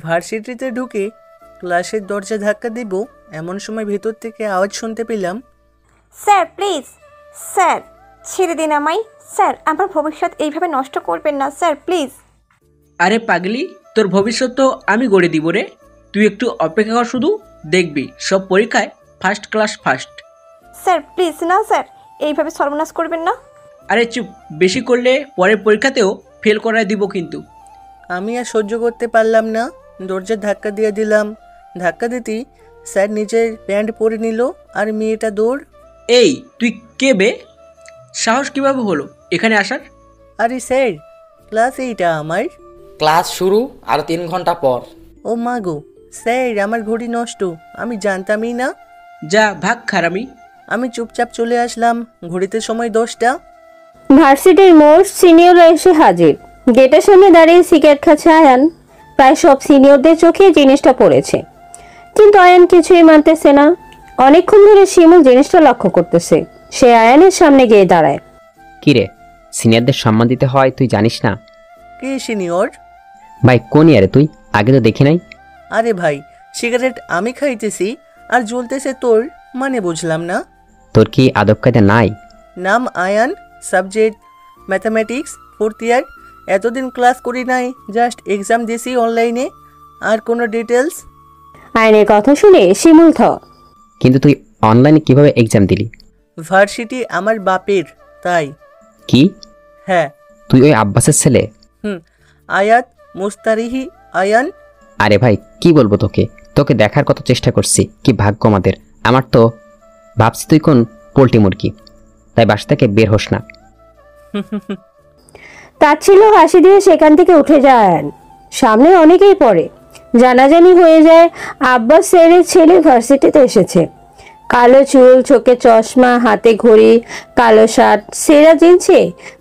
ভার্সিটিতে ঢুকে ক্লাসের দরজা ধাক্কা দেব এমন সময় ভেতর থেকে আওয়াজ শুনতে পেলাম, স্যার প্লিজ, স্যার ছেড়ে দিন আমায়, স্যার আমার ভবিষ্যৎ এইভাবে নষ্ট করবেন না স্যার প্লিজ। আরে পাগলি, তোর ভবিষ্যৎ তো আমি গড়ে দিব রে। তুই একটু অপেক্ষা কর, শুধু দেখবি সব পরীক্ষায় first class first. Sir please না স্যার, এইভাবে সর্বনাশ করবেন না। আরে চুপ, বেশি করলে পরের পরীক্ষাতেও ফেল করায় দিব কিন্তু। আমি আর সহ্য করতে পারলাম না, দরজার ধাক্কা দিয়ে দিলাম। ধাক্কা দিতেই স্যার নিজের প্যান্ট পরে নিল আর মেয়েটা দৌড়। এই তুই কে বে? সাহস কিভাবে হলো এখানে আসার? আরে স্যার, ক্লাস এইটা আমার। ক্লাস শুরু আর 3 ঘন্টা পর। ও মা গো, স্যার আমার ঘড়ি নষ্ট, আমি জানতামই না। যা ভাগ খারামি। আমি চুপচাপ চলে আসলাম। ঘড়িতে সময় 10টা। ভার্সিটির মোস্ট সিনিয়ররা এসে হাজির। গেটের সামনে দাঁড়িয়ে সিগারেট খাচ্ছে আয়ান। প্রায় সব সিনিয়রদের চোখে জিনিসটা পড়েছে, কিন্তু আয়ান কিছুই মানতেছে না। অনেকক্ষণ ধরে শিমুল জিনিসটা লক্ষ্য করতেছে। সে আয়ানের সামনে গিয়ে দাঁড়ায়। কিরে, সিনিয়রদের সম্মান দিতে হয় তুই জানিস না? কে সিনিয়র? ভাই কোন ইয়ারে তুই? আগে তো দেখি নাই। আরে ভাই, সিগারেট আমি খাইতেছি আর জ্বলতেছে তোর, মানে বুঝলাম না। তোর কি আদব কায়দা নাই? নাম আয়ান, সাবজেক্ট ম্যাথামেটিক্স, 4th ইয়ার। এতদিন ক্লাস করি নাই, জাস্ট এক্সাম দিয়েছি অনলাইনে। আর কোনো ডিটেলস? আয়ানের কথা শুনে শিমুল কিন্তু তুই অনলাইনে কিভাবে এক্সাম দিলি? ভার্সিটি আমার বাপের, তাই। কি? হ্যাঁ। তুই ওই আব্বাসের ছেলে? আয়াত মুস্তারিহি আয়ান। আরে ভাই কি বলবো তোকে, তোকে দেখার কত চেষ্টা করছি, কি ভাগ্য আমাদের। আমার তো ভাবছি তুই কোন পোল্ট্রি মুরগি, তাই বাসা থেকে বের হোস না। তার ছিল হাসি দিয়ে সেখান থেকে উঠে যায় আয়ান। সামনে অনেকেই পড়ে। জানাজানি হয়ে যায় আব্বাস স্যারের ছেলে ভার্সিটিতে এসেছে। কালো চুল, চোখে চশমা, হাতে ঘড়ি, কালো শার্ট, সেরা জিন্সে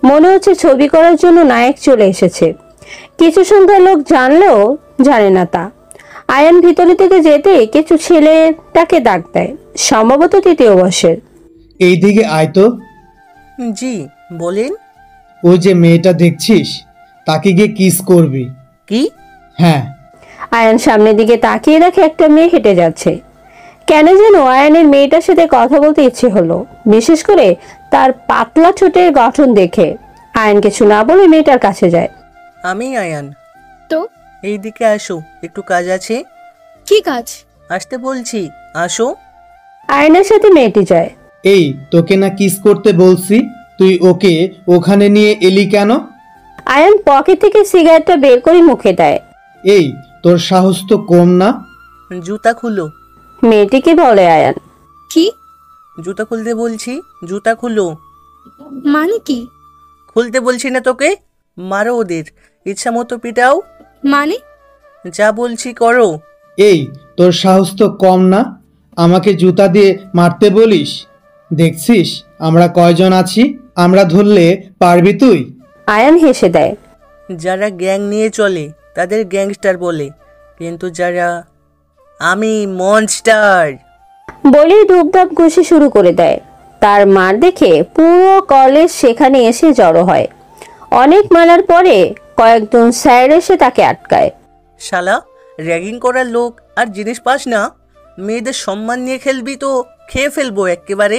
মনে হচ্ছে ছবি করার জন্য নায়ক চলে এসেছে। কিছু সংখ্যার লোক জানলেও জানে না তা। আয়ান ভিতরে থেকে যেতে কিছু ছেলে তাকে ডাক দেয়, সম্ভবত 3য় বর্ষের। এইদিকে আয় তো। জি বলেন। ওই যে মেয়েটা দেখছিস, তাকে গিয়ে কিস করবি। কি? হ্যাঁ। আয়ান সামনের দিকে তাকিয়ে দেখে একটা মেয়ে হেঁটে যাচ্ছে। কেন যেন আয়ানের মেয়েটার সাথে কথা বলতে ইচ্ছে হলো, বিশেষ করে তার পাতলা ঠোঁটের গঠন দেখে। আয়ান কিছু না বলে মেয়েটার কাছে যায়। আমি আয়ান। তো এইদিকে আসো, একটু কাজ আছে। কি কাজ? আসতে বলছি, আসো। আয়ানের সাথে মেয়েটি যায়। এই তোকে না কিস করতে বলছি, তুই ওকে ওখানে নিয়ে এলি কেন? আয়ান পকেট থেকে সিগারেটটা বের করে মুখে দেয়। এই তোর সাহস তো কম না। জুতা খুলো। মেয়েটিকে বলে আয়ান। কি? জুতা খুলতে বলছি, জুতা খুলো। মানে কি? খুলতে বলছি না তোকে? মারো ওদের, ইচ্ছা মতো পিটাও। মানে? যা বলছি করো। এই তোর সাহস তো কম না, আমাকে জুতা দিয়ে মারতে বলিস? দেখছিস আমরা কয়জন আছি, আমরা ধরলে পারবি তুই? আয়ান হেসে দেয়। যারা গ্যাং নিয়ে চলে তাদের গ্যাংস্টার বলে, কিন্তু যারা, আমি মনস্টার। বলেই ধূপধাপ ঘষে শুরু করে দেয়। তার মার দেখে পুরো কলেজ সেখানে এসে জড়ো হয়। অনেক মারার পরে কয়েকজন স্যার এসে তাকে আটকায়। শালা, র্যাগিং করার লোক আর জিনিস পাস না? মেয়েদের সম্মান নিয়ে খেলবি তো খেয়ে ফেলবো একেবারে।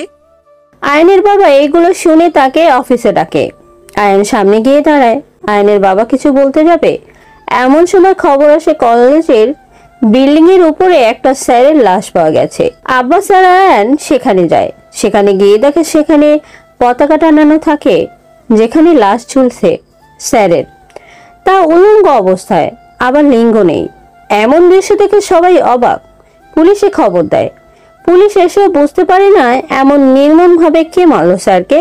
আয়নের বাবা এইগুলো শুনে তাকে অফিসে ডাকে। আয়ন সামনে গিয়ে দাঁড়ায়। আয়নের বাবা কিছু বলতে যাবে, এমন সময় খবর আসে কলেজের বিল্ডিং এর উপরে একটা স্যারের লাশ পাওয়া গেছে। আব্বাস আর আয়ান সেখানে যায়। সেখানে গিয়ে দেখে সেখানে পতাকা টানানো থাকে, যেখানে লাশ ঝুলছে স্যারের, তা উলঙ্গ অবস্থায়, আবার লিঙ্গ নেই। এমন দৃশ্য দেখে সবাই অবাক। পুলিশে খবর দেয়। পুলিশ এসেও বুঝতে পারে না এমন নির্মমভাবে কে মারল স্যারকে।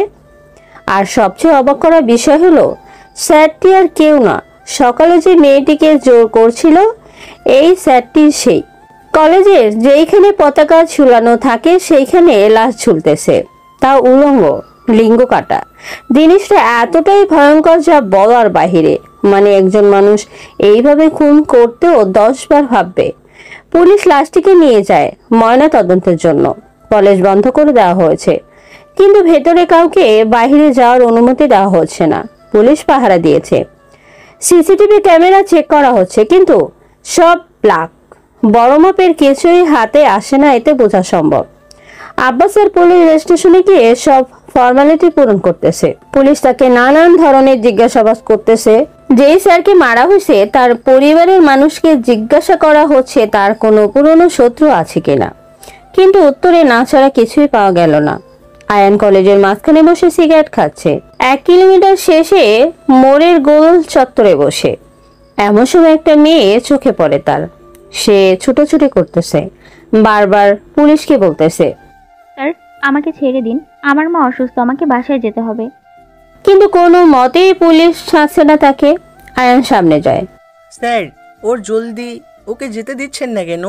আর সবচেয়ে অবাক করার বিষয় হলো, স্যারটি আর কেউ না, সকালে যে মেয়েটিকে জোর করছিল এই স্যারটি সেই। কলেজের যেইখানে পতাকা ঝুলানো থাকে সেইখানে লাশ ঝুলতেছে, তা উলঙ্গ, লিঙ্গ কাটা। জিনিসটা এতটাই ভয়ঙ্কর যা বলার বাহিরে। মানে একজন মানুষ এইভাবে খুন করতেও 10 বার ভাববে। পুলিশ লাশটিকে নিয়ে যায় ময়না তদন্তের জন্য। কলেজ বন্ধ করে দেওয়া হয়েছে, কিন্তু ভেতরে কাউকে বাইরে যাওয়ার অনুমতি দেওয়া হচ্ছে না। পুলিশ পাহারা দিয়েছে। সিসিটিভি ক্যামেরা চেক করা হচ্ছে, কিন্তু সব ব্ল্যাক, বড় মাপের কিছুই হাতে আসে না, এতে বোঝা সম্ভব। আব্বাসের পুলিশ স্টেশনে গিয়ে সব ফর্মালিটি পূরণ করতেছে। পুলিশ তাকে নানান ধরনের জিজ্ঞাসাবাদ করতেছে। যেই স্যারকে মারা হয়েছে তার পরিবারের মানুষকে জিজ্ঞাসা করা হচ্ছে তার কোনো পুরনো শত্রু আছে কিনা, কিন্তু উত্তরে না ছাড়া কিছুই পাওয়া গেল না। আয়ান কলেজের মাঝখানে বসে সিগারেট খাচ্ছে, 1 কিলোমিটার শেষে মোড়ের গোল চত্বরে বসে। এমন সময় একটা মেয়ে চোখে পড়ে তার। সে ছুটোছুটি করতেছে, বারবার পুলিশকে বলতেছে, স্যার আমাকে ছেড়ে দিন, আমার মা অসুস্থ, আমাকে বাসায় যেতে হবে। কিন্তু কোনো মতেই পুলিশ ছাড়ছে না তাকে। আয়ান সামনে যায়। স্যার, ওর জলদি, ওকে যেতে দিচ্ছেন না কেন?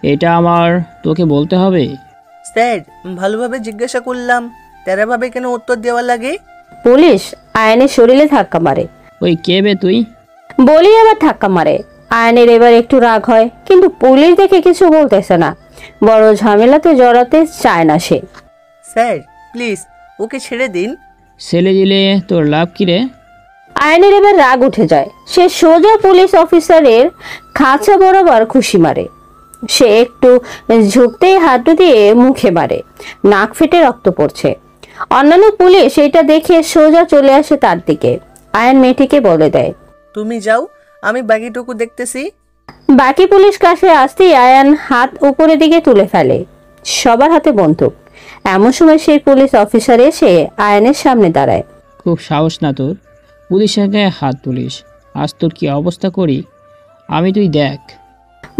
এটা আমার তোকে বলতে হবে? স্যার, ভালোভাবে জিজ্ঞাসা করলাম, তেরাভাবে কেন উত্তর দেওয়া লাগে? পুলিশ আয়ানের শরীরে ধাক্কা মারে। ওই কে বে তুই? বলি আবার ধাক্কা মারে। আয়ানের এবার একটু রাগ হয়, কিন্তু পুলিশ দেখে কিছু বলতেছে না, বড় ঝামেলাতে জড়াতে চায় না সে। স্যার প্লিজ, ওকে ছেড়ে দিন। ছেলে দিলে তোর লাভ কি রে? আয়ানের এবার রাগ উঠে যায়। সে সোজা পুলিশ অফিসারের খাঁচা বরাবর খুশি মারে। সে একটু ঝুঁকতেই হাঁটু দিয়ে মুখে মারে, নাক ফেটে রক্ত পড়ছে। অন্যান্য পুলিশ এটা দেখে সোজা চলে আসে তার দিকে। আয়ান মেয়েটিকে বলে দেয়, তুমি যাও, আমি বাকিটুকু দেখতেছি। বাকি পুলিশ কাছে আসতেই আয়ান হাত উপরের দিকে তুলে ফেলে। সবার হাতে বন্দুক। এমন সময় সেই পুলিশ অফিসার এসে আয়ানের সামনে দাঁড়ায়। খুব সাহস না তোর, পুলিশের গায়ে হাত তুলিস? আজ তোর কি অবস্থা করি আমি, তুই দেখ।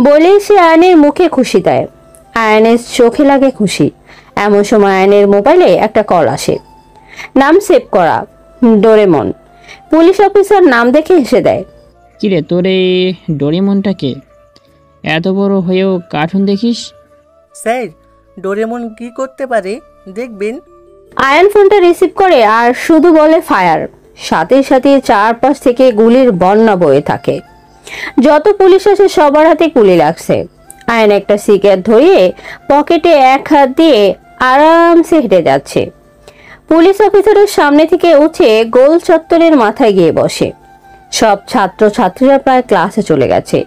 বলেই সে আয়নের মুখে খুশি দেয়। আয়নের চোখে লাগে খুশি। এমন সময় আয়নের মোবাইলে একটা কল আসে। নাম সেভ করা, ডোরেমন। পুলিশ অফিসার নাম দেখে হেসে দেয়। কিরে তোর এই ডোরেমনটাকে, এত বড় হয়েও কার্টুন দেখিস? স্যার, ডোরেমন কি করতে পারে দেখবেন। আয়ন ফোনটা রিসিভ করে আর শুধু বলে ফায়ার। সাথে সাথে চারপাশ থেকে গুলির বন্যা বয়ে থাকে। যত পুলিশ আছে সবার হাতে গুলি লাগছে। আয়ন একটা সিগারেট ধরিয়ে পকেটে এক হাত দিয়ে আরামসে হেঁটে যাচ্ছে। পুলিশ অফিসারের সামনে থেকে উঠে গোল চত্বরের মাথায় গিয়ে বসে। সব ছাত্র ছাত্রীরা প্রায় ক্লাসে চলে গেছে।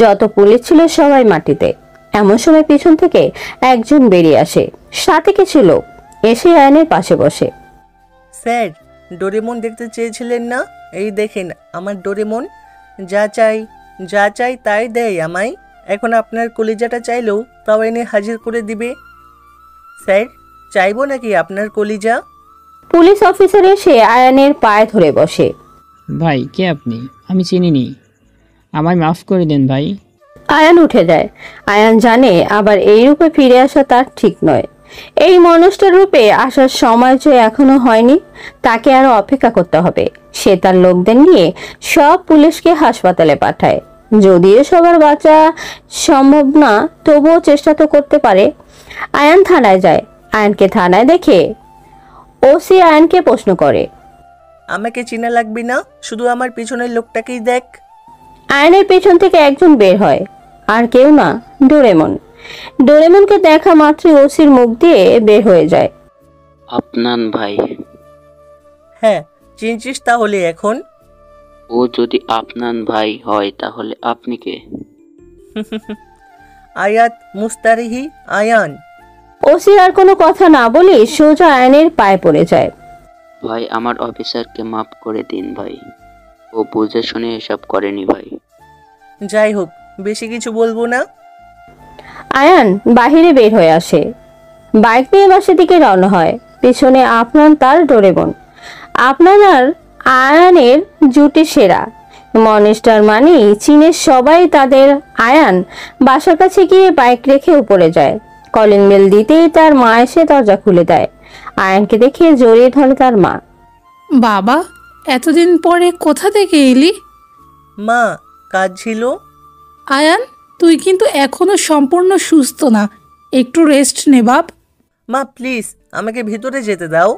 যত পুলিশ ছিল সবাই মাটিতে। এমন সময় পিছন থেকে একজন বেরিয়ে আসে, সাথে কিছু লোক। এসে আয়নের পাশে বসে। স্যার, ডোরেমন দেখতে চেয়েছিলেন না? এই দেখেন আমার ডোরেমন। যা চাই তাই দেয় আমায়। এখন আপনার কলিজাটা চাইলেও তাও এনে হাজির করে দিবে। স্যার, চাইবো নাকি আপনার কলিজা? পুলিশ অফিসার এসে আয়ানের পায়ে ধরে বসে। ভাই কে আপনি? আমি চিনিনি, আমায় মাফ করে দেন ভাই। আয়ান উঠে যায়। আয়ান জানে আবার এই রূপে ফিরে আসা তার ঠিক নয়। এই মানুষটার রূপে আসার সময় যে এখনো হয়নি, তাকে আরো অপেক্ষা করতে হবে। সে তার লোকদের নিয়ে সব পুলিশকে হাসপাতালে পাঠায়। যদিও সবার বাঁচা সম্ভব না, তবুও চেষ্টা তো করতে পারে। আয়ান থানায় যায়। আয়ানকে থানায় দেখে ওসি আয়ানকে প্রশ্ন করে, আমাকে চেনা লাগবে না, শুধু আমার পিছনের লোকটাকেই দেখ। আয়নের পেছন থেকে একজন বের হয়, আর কেউ না, ডোরেমন। ডোরেমনকে দেখা মাত্রই ওসির মুখ দিয়ে বের হয়ে যায়, আপনান ভাই। হ্যাঁ, চিনছিস তাহলে এখন? ও যদি আপনান ভাই হয় তাহলে আপনি কে? আয়াত মুস্তারিহি আয়ান। ওসি আর কোনো কথা না বলে সোজা আয়নের পায়ে পড়ে যায়। ভাই আমার অফিসারকে মাফ করে দিন ভাই, ও বুঝে শুনে এসব করেনি ভাই। যাই হোক, বেশি কিছু বলবো না। আয়ান বাহিরে বের হয়ে আসে। বাইক নিয়ে বাসার দিকে রওনা হয়। পিছনে আপনার তার ডোরেমন। আপনার আর আয়ানের জুটি সেরা। মনিস্টার মানে চীনের সবাই তাদের। আয়ান বাসার কাছে গিয়ে বাইক রেখে উপরে যায়। কলিং বেল দিতেই তার মা এসে দরজা খুলে দেয়। আয়ানকে দেখে জড়িয়ে ধরে তার মা। বাবা, এতদিন পরে কোথা থেকে এলি? মা, কাজ ছিল। আয়ান, তুই কিন্তু এখনো সম্পূর্ণ সুস্থ না, একটু রেস্ট নে বাপ। মা প্লিজ, আমাকে ভিতরে যেতে দাও।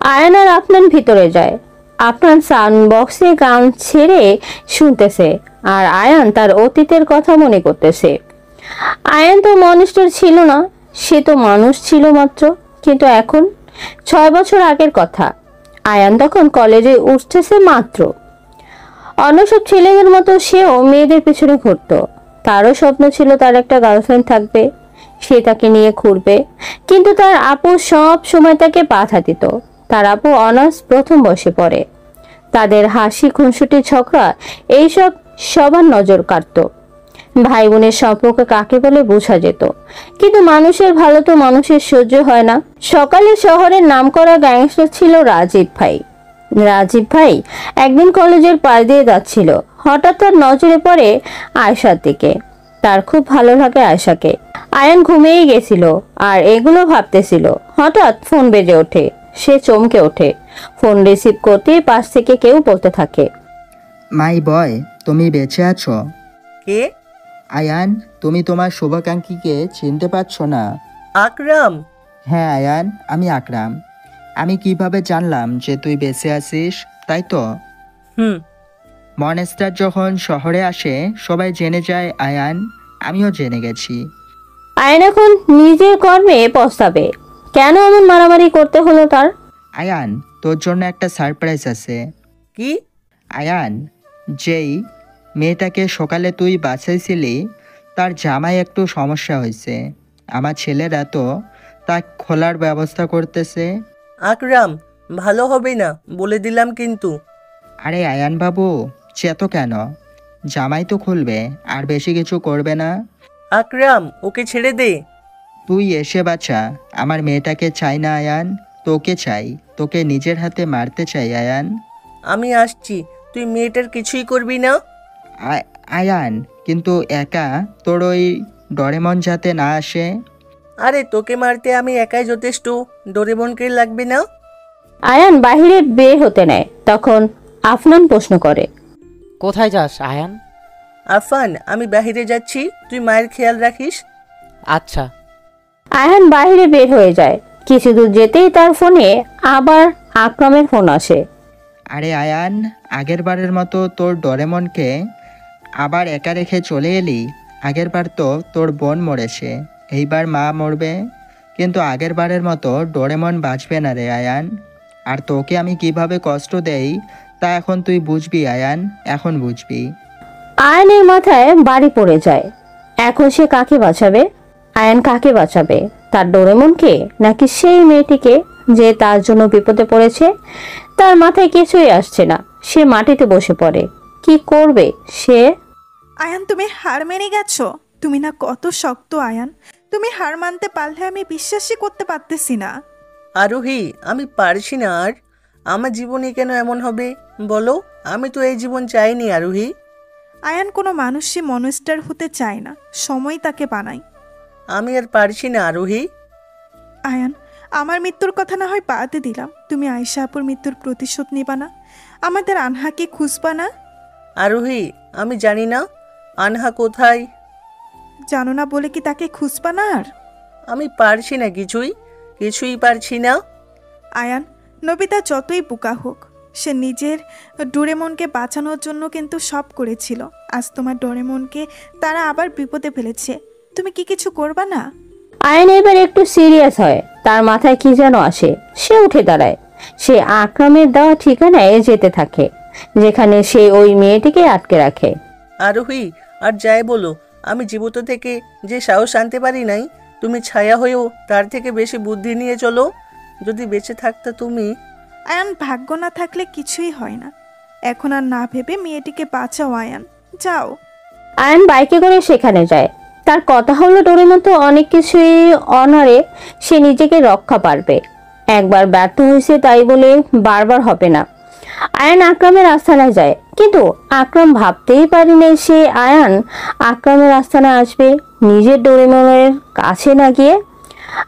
আয়ান আর আপনার ভিতরে যায়। আপনার সাউন্ড বক্সে গান ছেড়ে শুনতেছে, আর আয়ান তার অতীতের কথা মনে করতেছে। আয়ান তো মনিস্টার ছিল না, সে তো মানুষ ছিল মাত্র। কিন্তু এখন 6 বছর আগের কথা। আয়ান তখন কলেজে উঠতেছে মাত্র। অন্য সব ছেলেদের মতো সেও মেয়েদের পেছনে ঘুরতো। তারও স্বপ্ন ছিল তার একটা গার্লফ্রেন্ড থাকবে, সে তাকে নিয়ে ঘুরবে। কিন্তু তার আপু সব সময় তাকে বাধা দিত। তার আপু অনার্স প্রথম বর্ষে পড়ে। তাদের হাসি খুনসুটি ঝগড়া এইসব সবার নজর কাটতো। ভাই বোনের সম্পর্ক কাকে বলে বোঝা যেত, কিন্তু মানুষের ভালো তো মানুষের সহ্য হয় না। সকালে শহরের নামকরা গ্যাংস্টার ছিল রাজীব ভাই। রাজীব ভাই একদিন কলেজের পাশ দিয়ে যাচ্ছিল, হঠাৎ তার নজরে পড়ে আয়শার দিকে। তার খুব ভালো লাগে আয়শাকে। আয়ান ঘুমিয়েই গেছিল আর এগুলো ভাবতেছিল। হঠাৎ ফোন বেজে ওঠে। সে চমকে ওঠে। ফোন রিসিভ করতেই পাশ থেকে কেউ বলতে থাকে, মাই বয়, তুমি বেঁচে আছো? কে? আয়ান, তুমি তোমার শুভাকাঙ্ক্ষীকে চিনতে পারছো না? আকরাম। হ্যাঁ আয়ান, আমি আকরাম। আমি কিভাবে জানলাম যে তুই বেঁচে আছিস, তাই তো? মনস্টার যখন শহরে আসে সবাই জেনে যায় আয়ান, আমিও জেনে গেছি। আয়ান এখন নিজের কর্মে পস্তাবে। কেন এমন মারামারি করতে হলো তার? আয়ান, তোর জন্য একটা সারপ্রাইজ আছে। কি? আয়ান, যেই মেয়েটাকে সকালে তুই বাঁচাইছিলি তার জামাই একটু সমস্যা হয়েছে। আমার ছেলেরা তো তা খোলার ব্যবস্থা করতেছে। আকরাম, ভালো হবে না বলে দিলাম কিন্তু। আরে আয়ান বাবু, চেতো কেন? জামাই তো খুলবে, আর বেশি কিছু করবে না। আকরাম, ওকে ছেড়ে দে। তুই এসে বাঁচা। আমার মেয়েটাকে চাই না আয়ান, তোকে চাই। তোকে নিজের হাতে মারতে চাই আয়ান। আমি আসছি, তুই মেয়েটার কিছুই করবি না। আয়ান, কিন্তু একা তোর ওই ডোরেমন যাতে না আসে। আরে তোকে মারতে আমি একাই যথেষ্ট, ডোরেমনকে লাগবে না। আয়ান বাহিরে বের হতে নেয়, তখন আফনান প্রশ্ন করে, কোথায় যাস আয়ান? আফান, আমি বাহিরে যাচ্ছি, তুই মায়ের খেয়াল রাখিস। আচ্ছা। আয়ান বাহিরে বের হয়ে যায়। কিছু দূর যেতেই তার ফোনে আবার আকরামের ফোন আসে। আরে আয়ান, আগের বারের মতো তোর ডোরেমনকে আবার একা রেখে চলে এলি? আগের বার তো তোর বোন মরেছে, এইবার মা মরবে, কিন্তু আগের বারের মতো ডোরেমন বাঁচবে না রে আয়ান। আর তোকে আমি কিভাবে কষ্ট দেই তা এখন তুই বুঝবি আয়ান, এখন বুঝবি। আয়ানের মাথায় বাড়ি পড়ে যায়। এখন সে কাকে বাঁচাবে? আয়ান কাকে বাঁচাবে? তার ডোরেমনকে, নাকি সেই মেয়েটিকে যে তার জন্য বিপদে পড়েছে? তার মাথায় কিছুই আসছে না। সে মাটিতে বসে পড়ে। কি করবে সে? আয়ান, তুমি হার মেনে গেছো। তুমি না কত শক্ত আয়ান, তুমি হার মানতে পারলে আমি বিশ্বাসই করতে পারতেছি না। আরোহী, আমি পারছি না আর। আমার জীবনে কেন এমন হবে বলো? আমি তো এই জীবন চাইনি আরোহী। আয়ান, কোনো মানুষই মনস্টার হতে চায় না, সময় তাকে বানায়। আমি আর পারছি না আরোহী। আয়ান, আমার মৃত্যুর কথা না হয় বাদে দিলাম, তুমি আয়েশা আপুর মৃত্যুর প্রতিশোধ নিবা না? আমাদের আনহাকে খুঁজবা না? আরোহী, আমি জানি না আনহা কোথায়। জানো না বলে কি তাকে খুঁজবা না? আর আমি পারছি না, কিছুই পারছি না। আয়ান, নবিতা যতই বোকা হোক, সে নিজের ডোরেমনকে বাঁচানোর জন্য কিন্তু সব করেছিল। আজ তোমার ডোরেমনকে তারা আবার বিপদে ফেলেছে, তুমি কি কিছু করবা না? আয়ান এবার একটু সিরিয়াস হয়। তার মাথায় কি যেন আসে। সে উঠে দাঁড়ায়। সে আকরামের দেওয়া ঠিকানায় যেতে থাকে, যেখানে সে ওই মেয়েটিকে আটকে রাখে। আরোহী, আর যাই বলো, আমি জীবিত থেকে যে সাহস আনতে পারি নাই, তুমি ছায়া হয়েও তার থেকে বেশি বুদ্ধি নিয়ে চলো। যদি বেঁচে থাকতে তুমি। আয়ান, ভাগ্য না থাকলে কিছুই হয় না। এখন আর না ভেবে মেয়েটিকে বাঁচাও আয়ান, যাও। আয়ান বাইকে করে সেখানে যায়। তার কথা হলো ডোরেমন তো অনেক কিছুই অনারে সে নিজেকে রক্ষা পারবে। একবার ব্যর্থ হয়েছে তাই বলে বারবার হবে না। আয়ান আকরামের আস্তানায় যায়, কিন্তু আকরাম ভাবতেই পারেনি সে আয়ান আকরামের আস্তানায় আসবে নিজের ডোরেমনের কাছে না গিয়ে।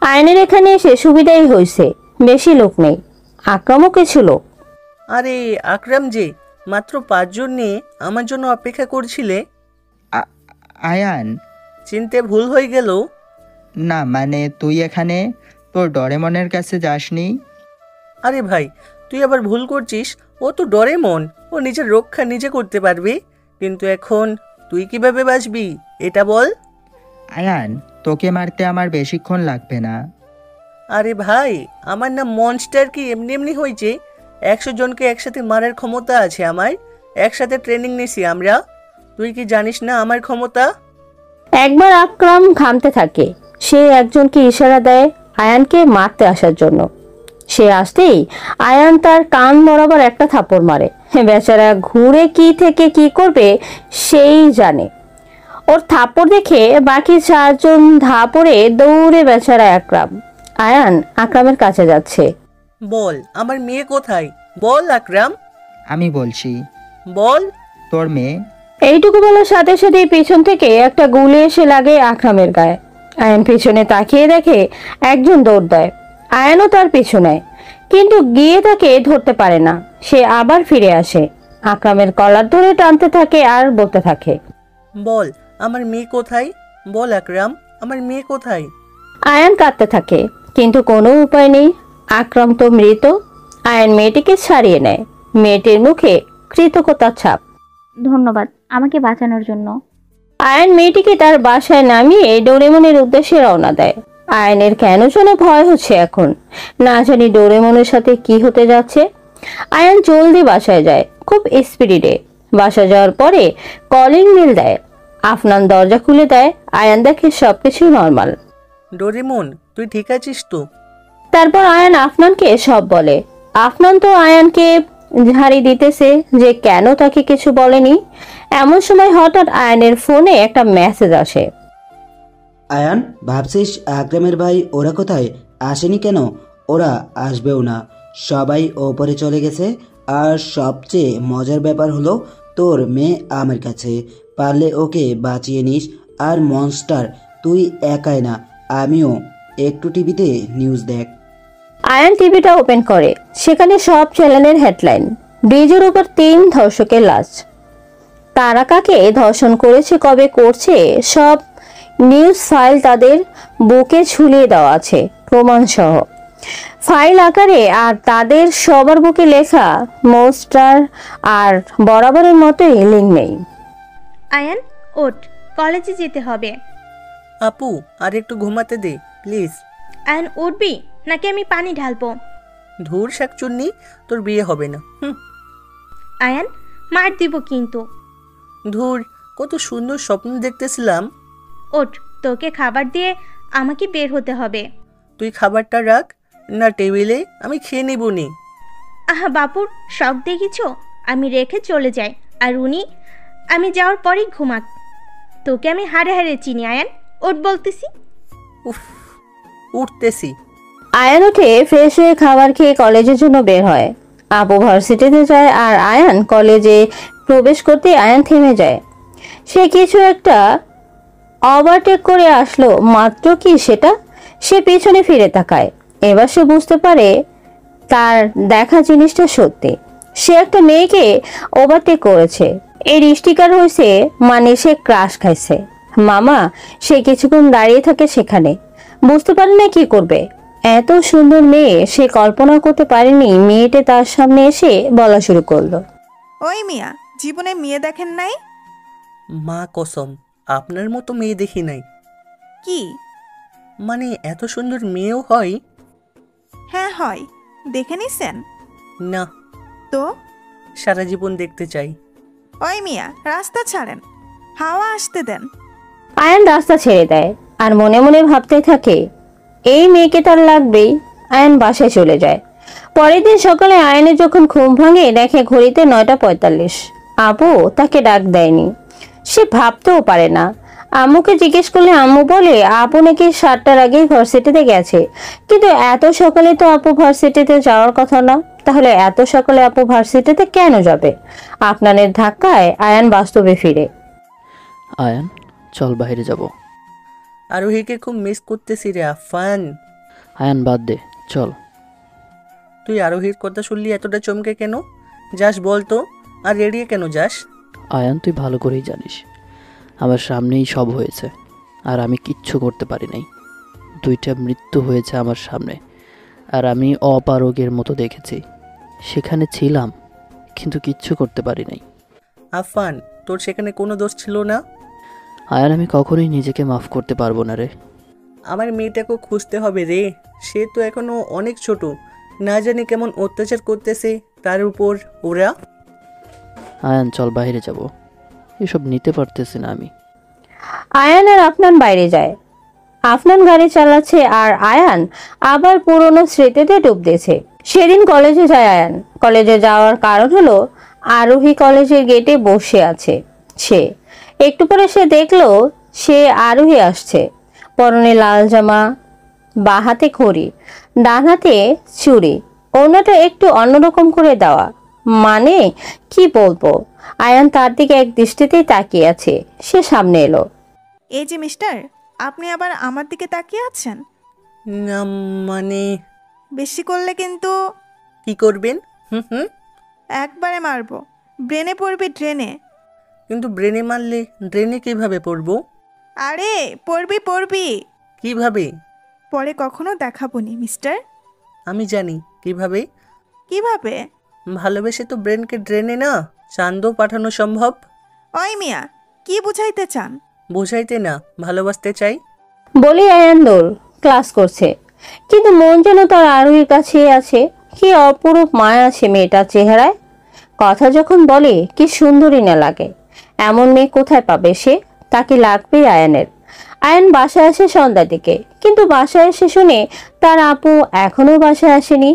আয়ানের এখানে এসে সুবিধাই হয়েছে, বেশি লোক নেই। আকরামও কিছু লোক। আরে আকরাম যে, মাত্র 5 জন নিয়ে আমার জন্য অপেক্ষা করছিলে। আয়ান, চিনতে ভুল হয়ে গেল। না মানে তুই এখানে তোর ডোরেমনের কাছে যাসনি? আরে ভাই, তুই আবার ভুল করছিস। ও তো ডোরেমন, ও নিজের রক্ষা নিজে করতে পারবে। কিন্তু এখন তুই কিভাবে বাঁচবি এটা বল। আয়ান, তোকে মারতে আমার বেশিক্ষণ লাগবে না। আরে ভাই, আমার নাম মনস্টার কি এমনি এমনি হয়েছে? 100 জনকে একসাথে মারার ক্ষমতা আছে আমার। একসাথে ট্রেনিং নিছি আমরা। তুই কি জানিস না আমার ক্ষমতা? একবার আকরাম ঘামতে থাকে। সে একজনকে ইশারা দেয় আয়ানকে মারতে আসার জন্য। সে আসতেই আয়ান তার কান বরাবর একটা থাপড় মারে। বেচারা ঘুরে কি থেকে কি করবে সেই জানে। ওর থাপড় দেখে বাকি 4 জন ধাপড়ে দৌড়ে বেচারা আকরাম। আয়ান আকরামের কাছে যাচ্ছে। বল আমার মেয়ে কোথায়? বল আকরাম, আমি বলছি, বল। তোর মেয়ে। এইটুকু বলার সাথে সাথে পিছন থেকে একটা গুলি এসে লাগে আকরামের গায়ে। আয়ান পিছনে তাকিয়ে দেখে একজন দৌড় দেয়। আয়ানও তার পিছু নেয়, কিন্তু গিয়ে তাকে ধরতে পারে না। সে আবার ফিরে আসে, আকরামের কলার ধরে টানতে থাকে আর বলতে থাকে, বল আমার মেয়ে কোথায়? বল আকরাম, আমার মেয়ে কোথায়? আয়ান কাঁদতে থাকে, কিন্তু কোনো উপায় নেই। আকরাম তো মৃত। আয়ান মেয়েটিকে ছাড়িয়ে নেয়। মেয়েটির মুখে কৃতজ্ঞতার ছাপ। ধন্যবাদ আমাকে বাঁচানোর জন্য। আয়ান মেয়েটিকে তার বাসায় নামিয়ে ডোরেমনের উদ্দেশ্যে রওনা দেয়। আয়ানের কেন যেন ভয় হচ্ছে এখন। না জানি ডোরেমনের সাথে কি হতে যাচ্ছে। আয়ান জলদি বাসায় যায়, খুব স্পিডে। বাসা যাওয়ার পরে কলিং বেল দেয়। আফনান দরজা খুলে দেয়। আয়ান দেখে সবকিছু নর্মাল। ডোরেমন, তুই ঠিক আছিস তো? তারপর আয়ান আফনানকে সব বলে। আফনান তো আয়ানকে ঝাড়ি দিতেছে যে কেন তাকে কিছু বলেনি। এমন সময় হঠাৎ আয়ানের ফোনে একটা মেসেজ আসে। আয়ান, ভাবছিস আকরামের ভাই ওরা কোথায়? আসেনি কেন? ওরা আসবেও না, সবাই ওপরে চলে গেছে। আর সবচেয়ে মজার ব্যাপার হলো তোর মেয়ে আমার কাছে। পারলে ওকে বাঁচিয়ে নিস। আর মনস্টার, তুই একাই না, আমিও। একটু টিভিতে নিউজ দেখ। আয়ান টিভিটা ওপেন করে। সেখানে সব চ্যানেলের হেডলাইন। ব্রিজের উপর 3 ধর্ষকের লাশ। তারা কাকে ধর্ষণ করেছে, কবে করছে, সব নিউজ ফাইল তাদের বুকে ঝুলিয়ে দেওয়া আছে, প্রমাণ সহ ফাইল আকারে। আর তাদের সবার বুকে লেখা মোস্টার আর বরাবরের মতোই লিঙ্ক নেই। আয়ান ওঠ, কলেজে যেতে হবে। আপু আর একটু ঘুমাতে দে প্লিজ। আয়ান উঠবি নাকি আমি পানি ঢালবো? ধুর শাকচুন্নি, তোর বিয়ে হবে না। আয়ান মার দিব কিন্তু। ধুর, কত সুন্দর স্বপ্ন দেখতেছিলাম। ওঠ, তোকে খাবার দিয়ে আমাকে বের হতে হবে। তুই খাবারটা রাখ না টেবিলে, আমি খেয়ে নেব নি। আহা বাপুর শখ দেখিছো, আমি রেখে চলে যাই আর উনি আমি যাওয়ার পরেই ঘুমাক। তোকে আমি হাড়ে হাড়ে চিনি। আয়ান ওঠ বলতেছি। উফ, উঠতেছি। আয়ান উঠে ফ্রেশ হয়ে খাবার খেয়ে কলেজের জন্য বের হয়। আপু ভার্সিটিতে যায় আর আয়ান কলেজে প্রবেশ করতে আয়ান থেমে যায়। সে কিছু একটা ওভারটেক করে আসলো, মাত্র কি সেটা। সে পিছনে ফিরে তাকায়। এবার সে বুঝতে পারে তার দেখা জিনিসটা সত্যি। সে একটা মেয়েকে ওভারটেক করেছে। এর স্টিকার হয়েছে, মানে সে ক্রাশ খাইছে। মামা সে কিছুক্ষণ দাঁড়িয়ে থাকে সেখানে, বুঝতে পারে না কি করবে। এত সুন্দর মেয়ে, সে কল্পনা করতে পারেনি মেয়েটা তার সামনে এসে বলা শুরু করলো, ওই মিয়া, জীবনে মেয়ে দেখেন নাই? মা কসম, আপনার মতো মেয়ে দেখি নাই। কি মানে এত সুন্দর মেয়েও হয়? হ্যাঁ হয়। দেখে নিছেন? না। তো সারা জীবন দেখতে চাই। ওই মিয়া, রাস্তা ছাড়েন, হাওয়া আসতে দেন। আয়ান রাস্তা ছেড়ে দেয় আর মনে মনে ভাবতে থাকে এই মেয়েকে তার লাগবেই। আয়ান বাসায় চলে যায়। পরের দিন সকালে আয়ানের যখন ঘুম ভাঙে, দেখে ঘড়িতে 9:45। আপু তাকে ডাক দেয়নি। সে ভাবতেও পারে না। আম্মুকে জিজ্ঞেস করলে আম্মু বলে আপু নাকি 7টার আগেই ভার্সিটিতে গেছে। কিন্তু এত সকালে তো আপু ভার্সিটিতে যাওয়ার কথা না। তাহলে এত সকালে আপু ভার্সিটিতে কেন যাবে? আপনাদের ধাক্কায় আয়ান বাস্তবে ফিরে। আয়ান চল বাইরে যাব। আরোহীকে খুব মিস করতেছি রে আফান। আয়ান বাদ দে, চল। তুই আরোহীর কথা শুনলি এতটা চমকে কেন যাস বলতো? আর রেডিয়ে কেন যাস? আয়ান তুই ভালো করেই জানিস আমার সামনেই সব হয়েছে, আর আমি কিচ্ছু করতে পারি নাই। 2টা মৃত্যু হয়েছে আমার সামনে, আর আমি অপারগের মতো দেখেছি। সেখানে ছিলাম, কিন্তু কিচ্ছু করতে পারি নাই। আফান, তোর সেখানে কোনো দোষ ছিল না। আয়ান আমি কখনোই নিজেকে মাফ করতে পারবো না রে। আমার মেয়েটাকে খুঁজতে হবে রে। সে তো এখনো অনেক ছোট, না জানি কেমন অত্যাচার করতেছে তার উপর ওরা। আয়ান চল বাইরে যাব, এসব নিতে পারতেছি না আমি। আয়ান আর আফনান বাইরে যায়। আফনান গাড়ি চালাচ্ছে আর আয়ান আবার পুরনো স্মৃতিতে ডুব দিয়েছে। সেদিন কলেজে যায় আয়ান। কলেজে যাওয়ার কারণ হলো আরোহী কলেজের গেটে বসে আছে। সে একটু পরে সে দেখলো সে আরোহী আসছে। পরনে লাল জামা, বাঁ হাতে ঘড়ি, ডান হাতে চুড়ি, ওনাটা একটু অন্যরকম করে দেওয়া। মানে কি বলবো, আয়ান তার দিকে এক দৃষ্টিতেই তাকিয়ে আছে। সে সামনে এলো। এই যে মিস্টার, আপনি আবার আমার দিকে তাকিয়ে আছেন? না মানে বেশি করলে কিন্তু। কি করবেন? হুম হুম। একবারে মারবো, ব্রেনে পড়বি ড্রেনে। কিন্তু ব্রেনে মারলে ড্রেনে কিভাবে পড়বো? আরে পড়বি। কিভাবে? পরে কখনো দেখাবো নি মিস্টার। আমি জানি কিভাবে। কিভাবে? ভালোবেসে তো ব্রেনকে ড্রেনে না চাঁদও পাঠানো সম্ভব। ওই মিয়া, কি বুঝাইতে চান? বোঝাইতে না, ভালোবাসতে চাই। বলি আয়ান দৌড় ক্লাস করছে, কিন্তু মন যেন তার আরোহীর কাছে আছে। কি অপরূপ মায়া আছে মেয়েটার চেহারায়। কথা যখন বলে কি সুন্দরী না লাগে। এমন মেয়ে কোথায় পাবে সে? তাকে লাগবেই আয়ানের। আয়ান বাসায় আসে সন্ধ্যার দিকে, কিন্তু বাসায় এসে শুনে তার আপু এখনো বাসায় আসেনি।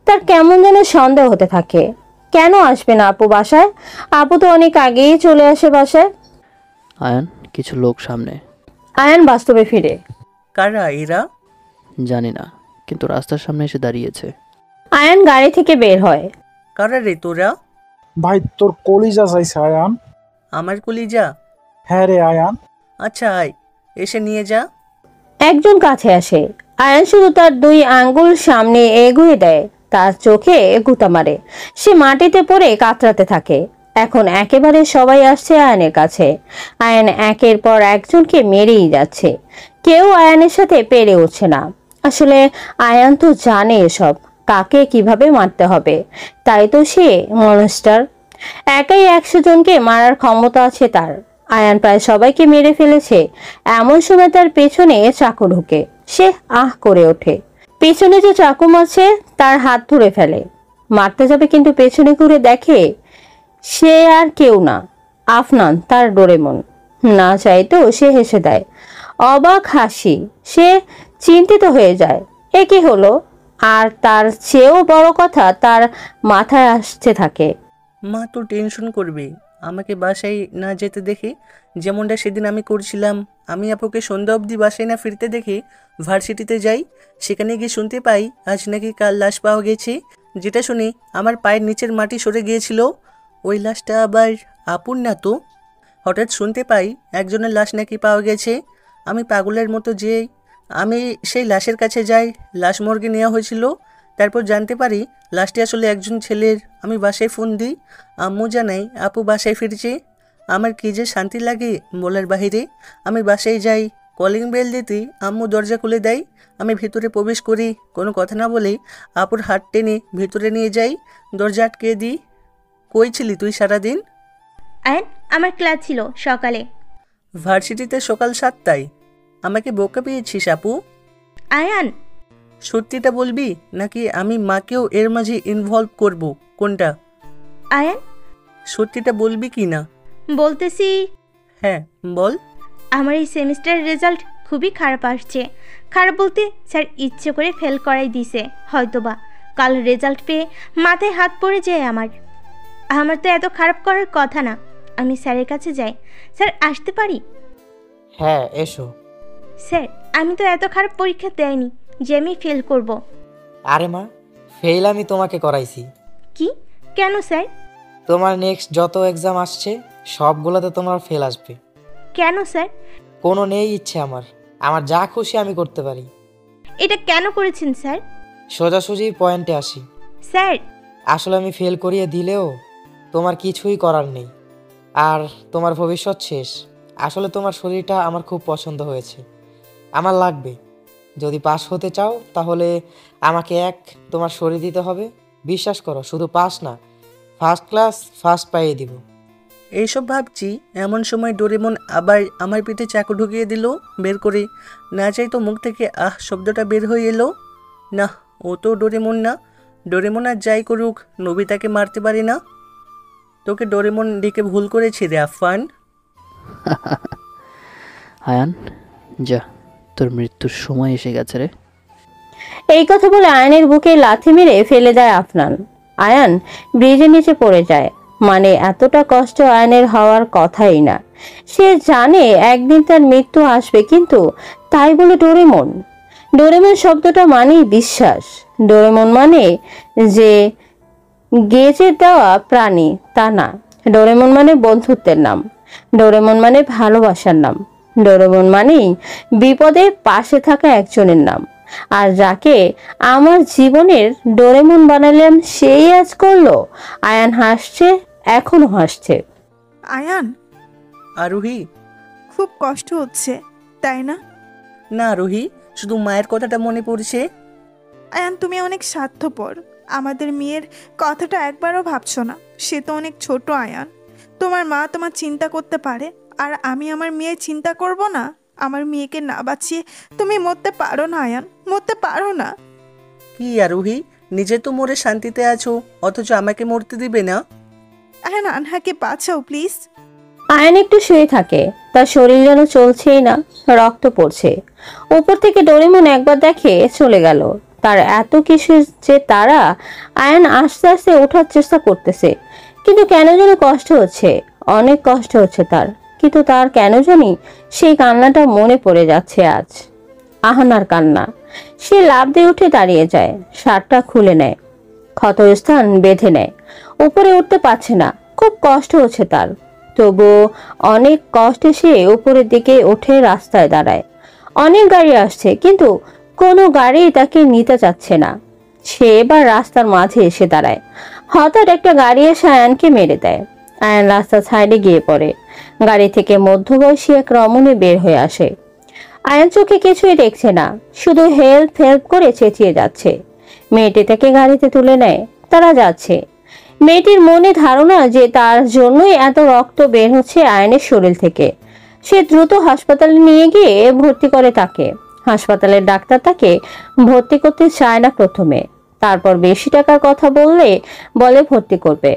তার কেমন যেন সন্দেহ হতে থাকে। কেন আসবে না আপু বাসায়? আপু তো অনেক আগেই চলে আসে বাসায়। আয়ান, কিছু লোক সামনে। আয়ান বাস্তবে ফিরে। কারা এরা? জানি না, কিন্তু রাস্তার সামনে এসে দাঁড়িয়েছে। আয়ান গাড়ি থেকে বের হয়। কারা রে তোরা? ভাই তোর কলিজা চাইছে আয়ান। আমার কলিজা? হ্যাঁ রে আয়ান। আচ্ছা আয়, এসে নিয়ে যা। একজন কাছে আসে। আয়ান শুধু তার 2 আঙ্গুল সামনে এগিয়ে দেয়। তার চোখে গুঁতা মারে। সে মাটিতে পড়ে কাতরাতে থাকে। এখন একেবারে সবাই আসছে আয়ানের কাছে। আয়ান একের পর একজনকে মেরেই যাচ্ছে। কেউ আয়ানের সাথে পেরে উঠছে না। আসলে আয়ান তো জানে এসব, কাকে কিভাবে মারতে হবে। তাই তো সে মনস্টার। একাই 100 জনকে মারার ক্ষমতা আছে তার। আয়ান প্রায় সবাইকে মেরে ফেলেছে। এমন সময় তার পেছনে চাকু ঢোকে। সে আহ করে ওঠে। পেছনে যে চাকু মারছে তার হাত ধরে ফেলে। মারতে যাবে, কিন্তু পেছনে ঘুরে দেখে সে আর কেউ না, আফনান, তার ডোরেমন। না চাইতেও সে হেসে দেয়। অবাক হাসি। সে চিন্তিত হয়ে যায়, এ কি হলো? আর তার চেয়েও বড় কথা তার মাথায় আসতে থাকে। মা তো টেনশন করবে আমাকে বাসায় না যেতে দেখে, যেমনটা সেদিন আমি করছিলাম। আমি আপুকে সন্ধ্যা অবধি বাসায় না ফিরতে দেখে ভার্সিটিতে যাই। সেখানে গিয়ে শুনতে পাই আজ নাকি কাল লাশ পাওয়া গেছে। যেটা শুনে আমার পায়ের নিচের মাটি সরে গিয়েছিল। ওই লাশটা আবার আপুর না তো। হঠাৎ শুনতে পাই একজনের লাশ নাকি পাওয়া গেছে। আমি পাগলের মতো যেই আমি সেই লাশের কাছে যাই। লাশ মর্গে নেওয়া হয়েছিল। তারপর জানতে পারি লাশটি আসলে একজন ছেলের। আমি বাসায় ফোন দিই, আম্মু জানাই আপু বাসায় ফিরছে। আমার কী যে শান্তি লাগে বলার বাহিরে। আমি বাসায় যাই, কলিং বেল দিতে আম্মু দরজা খুলে দেয়। আমি ভিতরে প্রবেশ করি, কোনো কথা না বলেই আপুর হাত টেনে ভিতরে নিয়ে যাই, দরজা আটকে দিই। কই ছিলি তুই সারাদিন? আয়ান, আমার ক্লাস ছিল সকালে। ভার্সিটিতে সকাল 7টায়? আমাকে বোকা পেয়েছিস আপু? আয়ান, সত্যিটা বলবি নাকি আমি মাকেও এর মাঝে ইনভলভ করব? কোনটা? আয়ান, সত্যিটা বলবি কি না? বলতেছি। হ্যাঁ বল। আমার এই সেমিস্টারের রেজাল্ট খুবই খারাপ আসছে। খারাপ বলতে স্যার ইচ্ছে করে ফেল করাই দিছে হয়তোবা। কাল রেজাল্ট পেয়ে মাথায় হাত পড়ে যায় আমার তো এত খারাপ করার কথা না। আমি স্যারের কাছে যাই। স্যার আসতে পারি? হ্যাঁ এসো। স্যার, আমি তো এত খারাপ পরীক্ষা দেয়নি যে আমি ফেল করব। আরে মা, ফেল আমি তোমাকে করাইছি। কি? কেন স্যার? তোমার নেক্সট যত এক্সাম আসছে সবগুলোতে তোমার ফেল আসবে। কেন স্যার? কোনো নেই ইচ্ছে আমার যা খুশি আমি করতে পারি। এটা কেন করেছেন স্যার? সোজাসুজি পয়েন্টে আসি। স্যার, আসলে আমি ফেল করিয়ে দিলেও তোমার কিছুই করার নেই, আর তোমার ভবিষ্যৎ শেষ। আসলে তোমার শরীরটা আমার খুব পছন্দ হয়েছে, আমার লাগবে। যদি পাস হতে চাও তাহলে আমাকে তোমার শরীর দিতে হবে। বিশ্বাস করো, শুধু পাস না, ফার্স্ট ক্লাস ফার্স্ট পাইয়ে দিব। এইসব ভাবছি এমন সময় ডোরেমন আবার আমার পিঠে চাকু ঢুকিয়ে দিল বের করে। না চাই তো মুখ থেকে আহ শব্দটা বের হয়ে এলো। না, ও তো ডোরেমন না। ডোরেমন আর যাই করুক, নোবিতাকে মারতে পারে না। তোকে ডোরেমন ডেকে ভুল করেছি রে আফফান। আয়ান যা, তোর মৃত্যুর সময় এসে গেছে রে। এই কথা বলে আয়ানের বুকে লাথি মেরে ফেলে দেয় আফনান। আয়ান ব্রিজের নিচে পড়ে যায়। মানে এতটা কষ্ট আয়ানের হওয়ার কথাই না। সে জানে একদিন তার মৃত্যু আসবে, কিন্তু তাই বলে ডোরেমন। ডোরেমন শব্দটা মানেই বিশ্বাস। ডোরেমন মানে যে গেজের দেওয়া প্রাণী তা না। ডোরেমন মানে বন্ধুত্বের নাম। ডোরেমন মানে ভালোবাসার নাম। ডোরেমন মানেই বিপদে পাশে থাকা একজনের নাম। আর যাকে আমার জীবনের ডোরেমন বানালাম সেই আজ করলো। আয়ান হাসছে, এখনো হাসছে। আয়ান, আরোহী, খুব কষ্ট হচ্ছে তাই না? না আরোহী, শুধু মায়ের কথাটা মনে পড়ছে। আয়ান, তুমি অনেক স্বার্থপর। আমাদের মেয়ের কথাটা একবারও ভাবছো না। সে তো অনেক ছোট আয়ান। তোমার মা তোমার চিন্তা করতে পারে, আর আমি আমার মেয়ের চিন্তা করব না? আমার মেয়েকে না বাঁচিয়ে তুমি মরতে পারো না আয়ান, মরতে পারো না। কি আরোহী, নিজে তো মরে শান্তিতে আছো, অথচ আমাকে মরতে দিবে না? আয়ান, আনহাকে বাঁচাও প্লিজ। আয়ান একটু শুয়ে থাকে। তার শরীর যেন চলছেই না, রক্ত পড়ছে। উপর থেকে ডোরেমন একবার দেখে চলে গেল। তার এত কিছু যে তারা। আয়ান আস্তে আস্তে ওঠার চেষ্টা করতেছে, কিন্তু কেন যেন কষ্ট হচ্ছে, অনেক কষ্ট হচ্ছে তার। কিন্তু তার কেন জানি সেই কান্নাটা মনে পড়ে যাচ্ছে আজ। আহানার কান্না। সে লাফ দিয়ে উঠে দাঁড়িয়ে যায়, শার্টটা খুলে নেয়, ক্ষতস্থান বেঁধে নেয়। উপরে উঠতে পারছে না, খুব কষ্ট হচ্ছে তার। তবুও অনেক কষ্টে সে উপরের দিকে উঠে রাস্তায় দাঁড়ায়। অনেক গাড়ি আসছে, কিন্তু কোনো গাড়ি তাকে নিতে চাচ্ছে না। সে এবার রাস্তার মাঝে এসে দাঁড়ায়। হঠাৎ একটা গাড়ি এসে আয়ানকে মেরে দেয়। আয়ান রাস্তার সাইডে গিয়ে পড়ে। গাড়ি থেকে মধ্যবয়সী এক রমণী বের হয়ে আসে। আয়ান চোখে কিছুই দেখছে না, শুধু হেল্প হেল্প করে চেঁচিয়ে যাচ্ছে। মেয়েটি তাকে গাড়িতে তুলে নেয়। তারা যাচ্ছে। মেয়েটির মনে ধারণা যে তার জন্যই এত রক্ত বের হচ্ছে আয়ানের শরীর থেকে। সে দ্রুত হাসপাতালে নিয়ে গিয়ে ভর্তি করে তাকে। হাসপাতালের ডাক্তার তাকে ভর্তি করতে চায় না প্রথমে, তারপর বেশি টাকার কথা বলে ভর্তি করবে।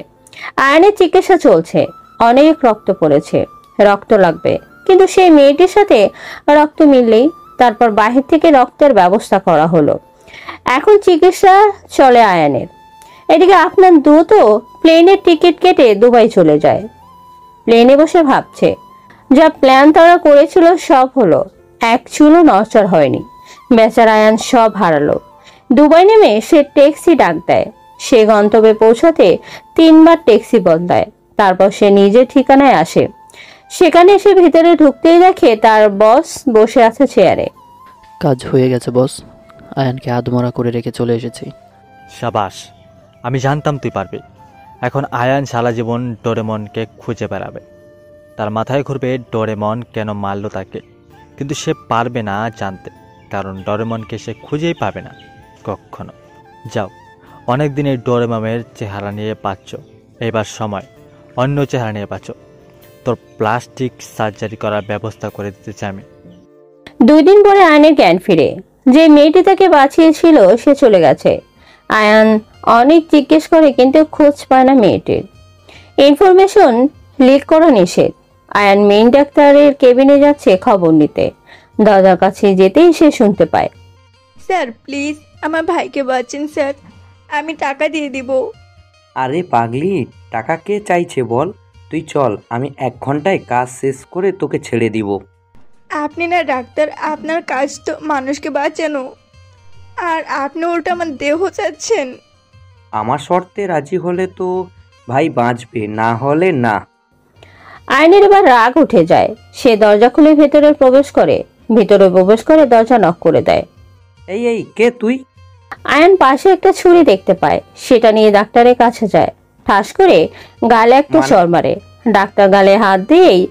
আয়ানের চিকিৎসা চলছে, অনেক রক্ত পড়েছে, রক্ত লাগবে। কিন্তু সেই মেয়েটির সাথে রক্ত মিললেই তারপর বাহির থেকে রক্তের ব্যবস্থা করা হলো। এখন চিকিৎসা চলে আয়ানের। এদিকে আপনার দ্রুত প্লেনের টিকিট কেটে দুবাই চলে যায়। প্লেনে বসে ভাবছে, যা প্ল্যান তারা করেছিল সব হলো, এক চুলও নড়চড় হয়নি। বেচারা আয়ান সব হারালো। দুবাই নেমে সে ট্যাক্সি ডাক দেয়। সে গন্তব্যে পৌঁছাতে 3বার ট্যাক্সি বদলায়। তারপর সে নিজের ঠিকানায় আসে। সেখানে এসে ভিতরে ঢুকতেই দেখে তার বস বসে আছে চেয়ারে। কাজ হয়ে গেছে বস, আয়ানকে আধমরা করে রেখে চলে এসেছি। শাবাশ, আমি জানতাম তুই পারবি। এখন আয়ান সারা জীবন ডোরেমনকে খুঁজে বেড়াবে। তার মাথায় ঘুরবে ডোরেমন কেন মারল তাকে, কিন্তু সে পারবে না জানতে, কারণ ডোরেমনকে সে খুঁজেই পাবে না কখনো। যাও, অনেক দিন এই ডোরেমনের চেহারা নিয়ে পাচ্ছ, এবার সময় অন্য চেহারা নিয়ে পাচ্ছ। তোর প্লাস্টিক সার্জারি করার ব্যবস্থা করে দিতেছি আমি। 2 দিন পরে আয়ানের জ্ঞান ফিরে। যে মেয়েটি তাকে বাঁচিয়েছিল সে চলে গেছে। আয়ান অনেক জিজ্ঞেস করে, কিন্তু খোঁজ পায় না মেয়েটির। ইনফরমেশন লিক করা নিষেধ। আয়ান মেইন ডাক্তারের কেবিনে যাচ্ছে খবর নিতে। দরজার কাছে যেতেই সে শুনতে পায়, স্যার প্লিজ আমার ভাইকে বাঁচান স্যার, আমি টাকা দিয়ে দিব। আরে পাগলি, টাকা কে চাইছে বল? তুই চল, আমি 1 ঘন্টায় কাজ শেষ করে তোকে ছেড়ে দিব। আপনি না ডাক্তার, আপনার কাজ তো মানুষকে বাঁচানো, আর আপনি উল্টো আমার দেহ চাচ্ছেন। আমার শর্তে রাজি হলে তো ভাই বাঁচবে, না হলে না। আয়নের এবার রাগ উঠে যায়। সে দরজা খুলে ভেতরে প্রবেশ করে দরজা নক করে দেয়। এই কে তুই? আয়ন পাশে একটা ছুরি দেখতে পায়। সেটা নিয়ে ডাক্তারের কাছে যায়। ঠাস করে গালে একটা চড় মারে। ডাক্তার গালে হাত দিয়েই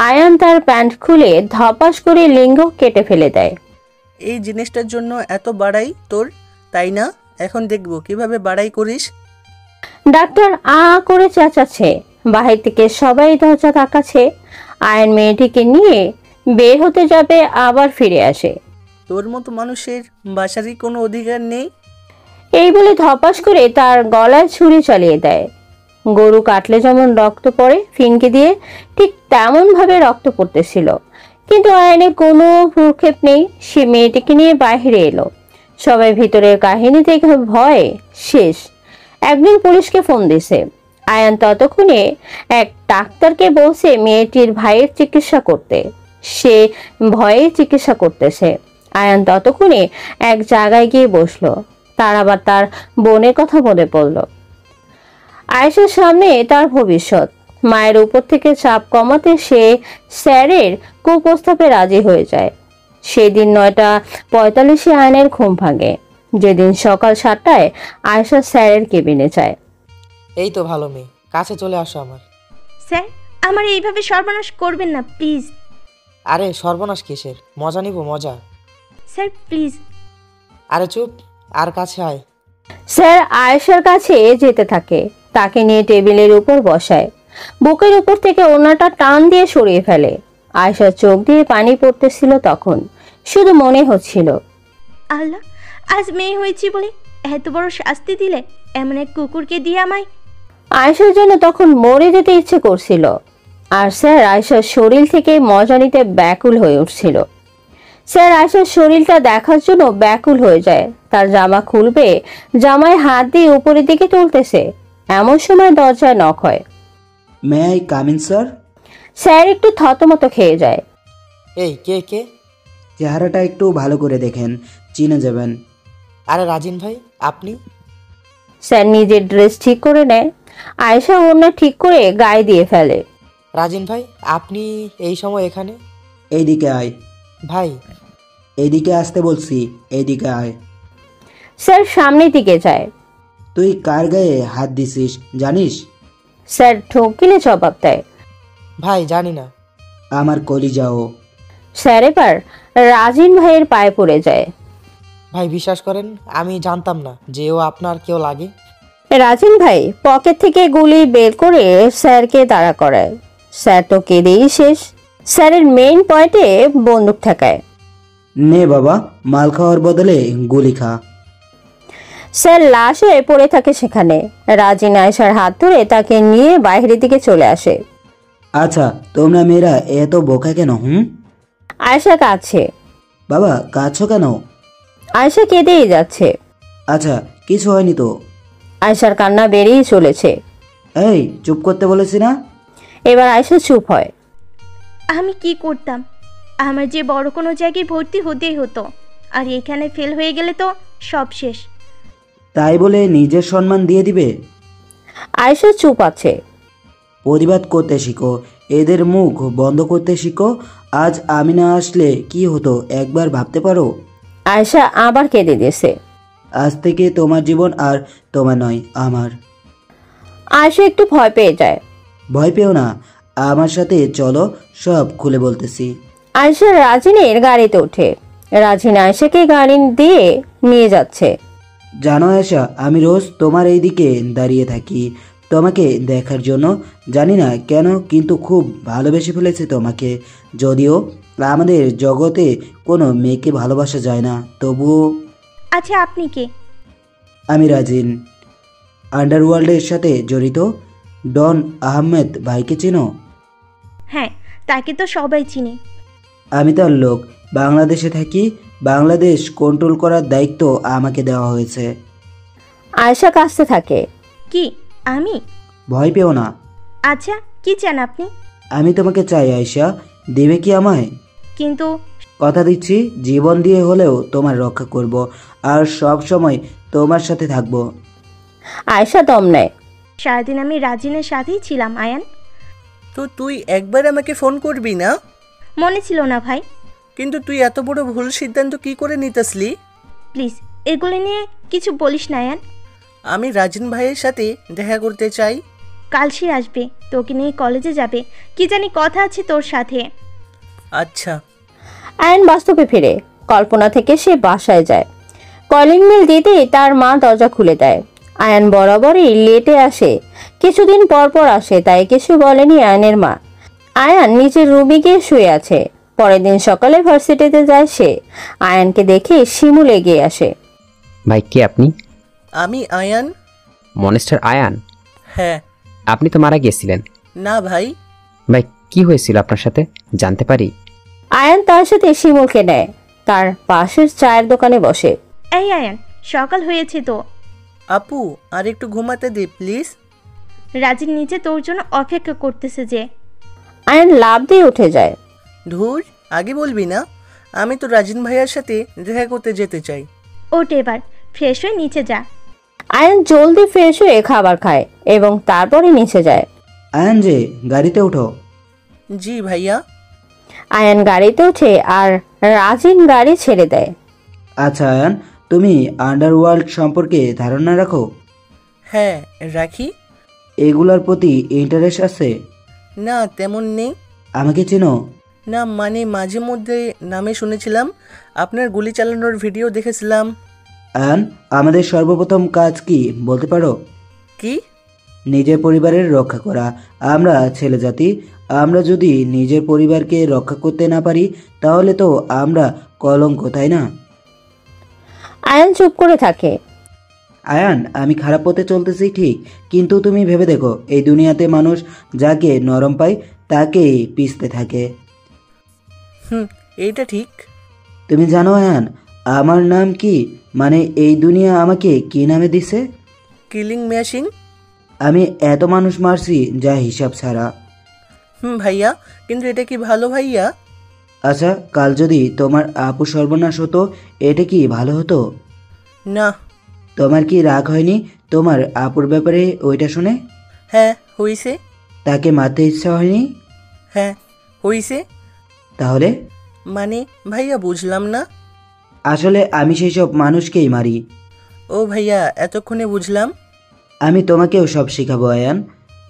আয়ান তার প্যান্ট খুলে ধপাস করে লিঙ্গ কেটে ফেলে দেয়। এই জিনিসটার জন্য এত বাড়াই তোর, তাই না? এখন দেখবো কিভাবে বাড়াই করিস। ডাক্তার আ করে চেঁচাচ্ছে। বাহির থেকে সবাই দরজা তাকাচ্ছে। আয়ন মেয়েটিকে নিয়ে বের হতে যাবে, আবার ফিরে আসে। তোর মতো মানুষের বাসারই কোনো অধিকার নেই। এই বলে ধপাস করে তার গলায় ছুরি চালিয়ে দেয়। গরু কাটলে যেমন রক্ত পড়ে ফিনকে দিয়ে, ঠিক তেমনভাবে রক্ত পড়তেছিল। কিন্তু আয়নের কোনো ভ্রুক্ষেপ নেই। সে মেয়েটিকে নিয়ে বাইরে এলো। সবাই ভিতরের কাহিনী দেখে ভয়ে শেষ। একদিন পুলিশকে ফোন দিছে। আয়ান ততক্ষণে এক ডাক্তারকে বলছে মেয়েটির ভাইয়ের চিকিৎসা করতে। সে ভয়ে চিকিৎসা করতেছে। আয়ান ততক্ষণে এক জায়গায় গিয়ে বসলো। তার আবার তার বোনের কথা মনে পড়ল। আয়েশার সামনে তার ভবিষ্যৎ। মায়ের উপর থেকে চাপ কমাতে সে স্যারের কুপ্রস্তাবে রাজি হয়ে যায়। সেদিন 9:45 আয়নের ঘুম ভাঙে। যেদিন সকাল 7টায় আয়েশা স্যারের কেবিনে যায়। এই তো ভালো মেয়ে, কাছে চলে আসো আমার। স্যার, আমার এইভাবে সর্বনাশ করবেন না প্লিজ। আরে সর্বনাশ কিসের, মজা নিব মজা। Sir please. আরে চুপ, আর কাছে আয়। স্যার আয়েশার কাছে যেতে থাকে, তাকে নিয়ে টেবিলের উপর বসায়। বুকের উপর থেকে ওড়নাটা টান দিয়ে সরিয়ে ফেলে। আয়েশার চোখ দিয়ে পানি পড়তেছিল। তখন শুধু মনে হচ্ছিল, আল্লাহ, আজ মেয়ে হয়েছি বলে এত বড় শাস্তি দিলে এমন এক কুকুরকে দিয়ে আমায়। আয়েশার জন্য তখন মরে যেতে ইচ্ছে করছিল। আর স্যার আয়েশার শরীর থেকে মজা নিতে ব্যাকুল হয়ে উঠছিল। স্যার আয়েশার শরীরটা দেখার জন্য ব্যাকুল হয়ে যায়। তার জামা খুলবে, জামায় হাত দিয়ে উপরের দিকে তুলতেছে। এমন সময় দরজায় নক হয়। May I come in sir? Sir একটু থতমত খেয়ে যায়। এই কে কে? চেহারাটা একটু ভালো করে দেখেন, চিনে যাবেন। আরে রাজিন ভাই, আপনি? স্যার নিজের ড্রেস ঠিক করে নেয়। আয়েশা ওড়না ঠিক করে গায়ে দিয়ে ফেলে। রাজিন ভাই, আপনি এই সময় এখানে? এইদিকে আয়। ভাই এইদিকে আসতে বলছি, এইদিকে আয়। স্যার সামনের দিকে যায়। তুই কার গায়ে হাত দিছিস জানিস? স্যার ঠকিলে জবাব দেয়, ভাই জানি না। আমার কলিজাও। স্যার এবার রাজিন ভাইয়ের পায়ে পড়ে যায়। ভাই বিশ্বাস করেন, আমি জানতাম না যে ও আপনার কেউ লাগে। রাজিন ভাই পকেট থেকে গুলি বের করে স্যারকে দাঁড়া করায়। স্যার তো কেঁদেই শেষ। স্যারের মেইন পয়েন্টে বন্দুক ঠেকায়। নে বাবা, মাল খাওয়ার বদলে গুলি খা। স্যার লাশ হয়ে পড়ে থাকে সেখানে। রাজিন আয়েশার হাত ধরে তাকে নিয়ে বাইরের দিকে চলে আসে। আচ্ছা, তোমরা মেয়েরা এত বোকা কেন? আয়েশা কাঁদছে। বাবা কাঁদছো কেন? আয়েশা কেঁদেই যাচ্ছে। আচ্ছা, কিছু হয়নি তো? আয়েশার কান্না বেরিয়ে চলেছে। এই চুপ করতে বলেছি না? এবার আয়েশা চুপ হয়। আমি কি করতাম? আমার যে বড় কোনো জায়গায় ভর্তি হতেই হতো, আর এখানে ফেল হয়ে গেলে তো সব শেষ। তাই বলে নিজের সম্মান দিয়ে দিবে? আয়েশা চুপ আছে। প্রতিবাদ করতে শিখো, এদের মুখ বন্ধ করতে শিখো। আজ আমি না আসলে কি হতো একবার ভাবতে পারো? আয়েশা আবার কেঁদে দিয়েছে। আজ থেকে তোমার জীবন আর তোমার নয়, আমার। আয়েশা একটু ভয় পেয়ে যায়। ভয় পেও না, আমার সাথে চলো, সব খুলে বলতেছি। আয়েশা রাজিনের গাড়িতে ওঠে। রাজিন আয়েশাকে গাড়ি দিয়ে নিয়ে যাচ্ছে। জানো আয়েশা, আমি রোজ তোমার এই দিকে দাঁড়িয়ে থাকি তোমাকে দেখার জন্য। জানি না কেন, কিন্তু খুব ভালোবেসে ফেলেছি তোমাকে। যদিও আমাদের জগতে কোনো মেয়েকে ভালোবাসা যায় না, তবুও। আচ্ছা, আপনি কে? আমি রাজিন, আন্ডারওয়ার্ল্ডের সাথে জড়িত ডন আহমেদ ভাইকে চেনো? হ্যাঁ, তাকে তো সবাই চিনে। আমি তার লোক, বাংলাদেশে থাকি। বাংলাদেশ কন্ট্রোল করার দায়িত্ব আমাকে দেওয়া হয়েছে। আয়েশা কাঁদতে থাকে। কি আমি? ভয় পেও না। আচ্ছা, কি চান আপনি? আমি তোমাকে চাই আয়েশা, দেবে কি আমায়? কিন্তু কথা দিচ্ছি, জীবন দিয়ে হলেও তোমার রক্ষা করব, আর সব সময় তোমার সাথে থাকব। আয়েশা দম নেয়। সারাদিন আমি রাজিনের সাথেই ছিলাম আয়ান। তো তুই একবার আমাকে ফোন করবি না? মনে ছিল না ভাই। কিন্তু তুই এত বড় ভুল সিদ্ধান্ত কি করে নিতেসলি? প্লিজ এগুলো নিয়ে কিছু বলিস না আয়ান। আমি রাজিন ভাইয়ের সাথে দেখা করতে চাই। কাল সে আসবে, তোকে নিয়ে কলেজে যাবে, কি জানি কথা আছে তোর সাথে। আচ্ছা। আয়ান বাস্তবে ফিরে। কল্পনা থেকে সে বাসায় যায়। কলিং বেল দিতেই তার মা দরজা খুলে দেয়। আয়ান বরাবরই লেটে আসে, কিছুদিন পর পর আসে, তাই কিছু বলেনি আয়ানের মা। আয়ান নিজের রুমে গিয়ে শুয়ে আছে। পরের দিন সকালে ভার্সিটিতে যায় সে। আয়ানকে দেখে শিমুল এগিয়ে আসে। ভাই কে আপনি? আমি আয়ান। মনেস্টার আয়ান? হ্যাঁ। আপনি তো মারা গিয়েছিলেন। না ভাই। ভাই কি হয়েছিল আপনার সাথে জানতে পারি? আয়ান তার সাথে শিমুলকে নেয়, তার পাশের চায়ের দোকানে বসে। এই আয়ান, সকাল হয়েছে তো। আপু আর একটু ঘুমাতে দে প্লিজ। রাজিন নিচে তোর জন্য অপেক্ষা করতেছে যে। আয়ান লাফ দিয়ে উঠে যায়। ধুর, আগে বলবি না? আমি তো রাজিন ভাইয়ার সাথে দেখা করতে যেতে চাই। ওঠ এবার, ফ্রেশ হয়ে নিচে যা। আয়ান জলদি ফ্রেশ হয়ে খাবার খায় এবং তারপরে নিচে যায়। আয়ান যে, গাড়িতে ওঠো। জি ভাইয়া। আয়ান গাড়িতে ওঠে আর রাজিন গাড়ি ছেড়ে দেয়। আচ্ছা আয়ান, তুমি আন্ডারওয়ার্ল্ড সম্পর্কে ধারণা রাখো? হ্যাঁ রাখি। এগুলোর প্রতি ইন্টারেস্ট আছে? না তেমন নেই। আমাকে চেনো? না মানে মাঝে মধ্যে নামে শুনেছিলাম, আপনার গুলি চালানোর ভিডিও দেখেছিলাম। আয়ান, আমাদের সর্বপ্রথম কাজ কি বলতে পারো? কি? নিজের পরিবারের রক্ষা করা। আমরা ছেলে জাতি, আমরা যদি নিজের পরিবারকে রক্ষা করতে না পারি তাহলে তো আমরা কলঙ্ক, তাই না? আয়ান চুপ করে থাকে। আয়ান, আমি খারাপ পথে চলতেছি ঠিক, কিন্তু তুমি ভেবে দেখো এই দুনিয়াতে মানুষ যাকে নরম পায় তাকেই পিছতে থাকে। এইটা ঠিক। তুমি জানো আয়ান, আমার নাম কি? মানে এই দুনিয়া আমাকে কি নামে দিছে? Killing machine. আমি এত মানুষ মারছি যা হিসাব ছাড়া। ভাইয়া, কিন্তু এটা কি ভালো ভাইয়া? আচ্ছা, কাল যদি তোমার আপু সর্বনাশ হতো এটা কি ভালো হতো? না। তোমার কি রাগ হয়নি তোমার আপুর ব্যাপারে ওইটা শুনে? হ্যাঁ হইছে। তাকে মারতে ইচ্ছা হয়নি? হ্যাঁ হইছে। তাহলে? মানে ভাইয়া বুঝলাম না। আসলে আমি সেই সব মানুষকেই মারি। ও ভাইয়া, এতক্ষণে বুঝলাম। আমি তোমাকেও সব শেখাবো আয়ান।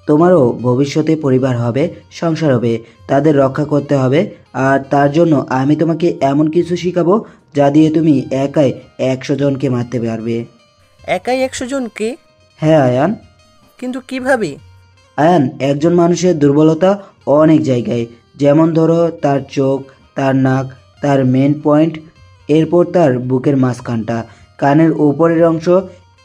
তোমারও ভবিষ্যতে পরিবার হবে, সংসার হবে, তাদের রক্ষা করতে হবে। আর তার জন্য আমি তোমাকে এমন কিছু শেখাবো যা দিয়ে তুমি একাই 100 জনকে মারতে পারবে। একাই 100 জনকে? হ্যাঁ আয়ান। কিন্তু কিভাবে? আয়ান, একজন মানুষের দুর্বলতা অনেক জায়গায়, যেমন ধরো তার চোখ, তার নাক, তার মেন পয়েন্ট, এরপর তার বুকের মাঝখানটা, কানের উপরের অংশ।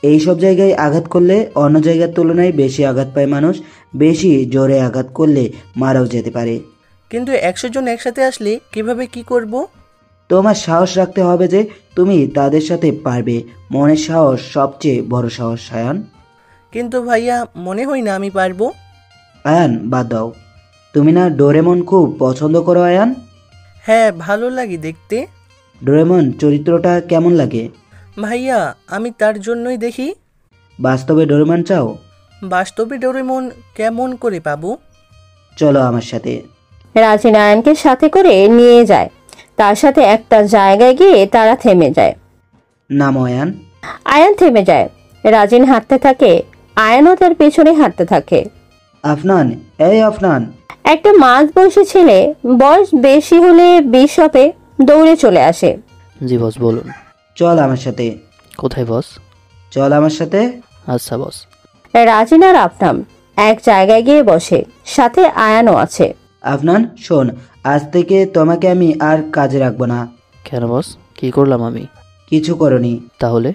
এই সব জায়গায় আঘাত করলে অন্য জায়গার তুলনায় বেশি আঘাত পায় মানুষ। বেশি জোরে আঘাত করলে মারাও যেতে পারে। কিন্তু 100 জন একসাথে আসলে কিভাবে কি করব? তোমার সাহস রাখতে হবে যে তুমি তাদের সাথে পারবে। মনের সাহস সবচেয়ে বড় সাহস আয়ান। কিন্তু ভাইয়া, মনে হয় না আমি পারবো। আয়ান বাদ দাও। তুমি না ডোরেমন খুব পছন্দ করো আয়ান? হ্যাঁ ভালো লাগে দেখতে। ডোরেমন চরিত্রটা কেমন লাগে? ভাইয়া, আমি তার জন্যই দেখি। বাস্তবে ডোরেমন চাও? বাস্তবে ডোরেমন কেমন করে পাবো? চলো আমার সাথে। রাজিন আয়ানকে সাথে করে নিয়ে যায়। তার সাথে একটা জায়গায় গিয়ে তারা থেমে যায়। নামো আয়ান। আয়ান থেমে যায়। রাজিন হাঁটতে থাকে, আয়ানও তার পেছনে হাঁটতে থাকে। আফনান, এই আফনান। একটা মাঝ বয়সী ছেলে, বয়স বেশি হলে 20 হবে, দৌড়ে চলে আসে। জি বস বলুন। চল আমার সাথে। কোথায় বস? চল আমার সাথে। আচ্ছা বস। রাজিন আর আফনান এক জায়গায় গিয়ে বসে, সাথে আয়ানও আছে। আফনান শোন, আজ থেকে তোমাকে আমি আর কাজে রাখবো না। কেন বস, কি করলাম আমি? কিছু করনি। তাহলে?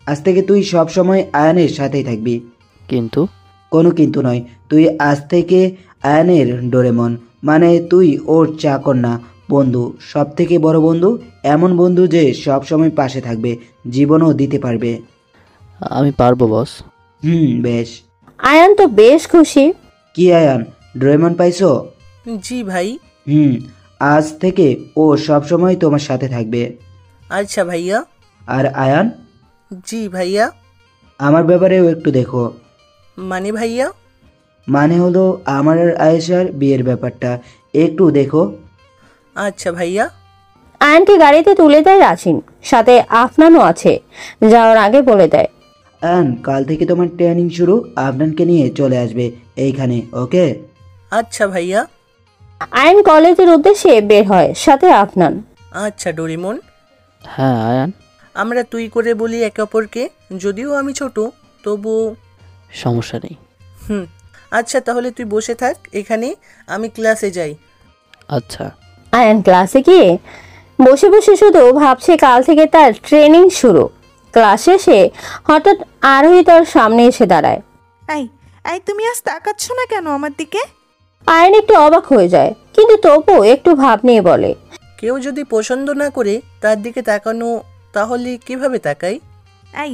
আজ থেকে তুই সব সময় আয়ানের সাথেই থাকবি। কিন্তু? কোনো কিন্তু নয়, তুই আজ থেকে আয়ানের ডোরেমন। মানে তুই ওর চাকর না, বন্ধু, সব থেকে বড় বন্ধু। এমন বন্ধু যে সব সময় পাশে থাকবে, জীবনও দিতে পারবে। আমি পারবো বস। বেশ। আয়ান তো বেশ খুশি। কি আয়ান, ডোরেমন পাইছো? জি ভাই। আজ থেকে ও সব সময় তোমার সাথে থাকবে। আচ্ছা ভাইয়া। আর আয়ান? জি ভাইয়া। আমার ব্যাপারেও একটু দেখো। মানে ভাইয়া? মানে হলো আমার আর আয়েশার বিয়ের ব্যাপারটা একটু দেখো। আচ্ছা ভাইয়া। আয়ানকে গাড়িতে তুলে দেয় রাজিন, সাথে আফনানও আছে। যাওয়ার আগে বলে দেয়, আয়ান কাল থেকে তোমার ট্রেনিং শুরু, আফনানকে নিয়ে চলে আসবে এইখানে, ওকে? আচ্ছা ভাইয়া। আয়ান কলেজের উদ্দেশ্যে বের হয়, সাথে আফনান। আচ্ছা ডোরেমন। হ্যাঁ আয়ান। আমরা তুই করে বলি একে অপরকে, যদিও আমি ছোট তবু সমস্যা নেই। আচ্ছা তাহলে তুই বসে থাক এখানে, আমি ক্লাসে যাই। আচ্ছা। আয়ান ক্লাসে গিয়ে বসে বসে শুধু ভাবছে কাল থেকে তার ট্রেনিং শুরু। ক্লাস শেষে হঠাৎ আরোহী তার সামনে এসে দাঁড়ায়। এই, এই তুমি আজ তাকাচ্ছ না কেন আমার দিকে? আয়ন একটু অবাক হয়ে যায়, কিন্তু তবু একটু ভাব নিয়ে বলে, কেউ যদি পছন্দ না করে তার দিকে তাকানো, তাহলে কিভাবে তাকাই? এই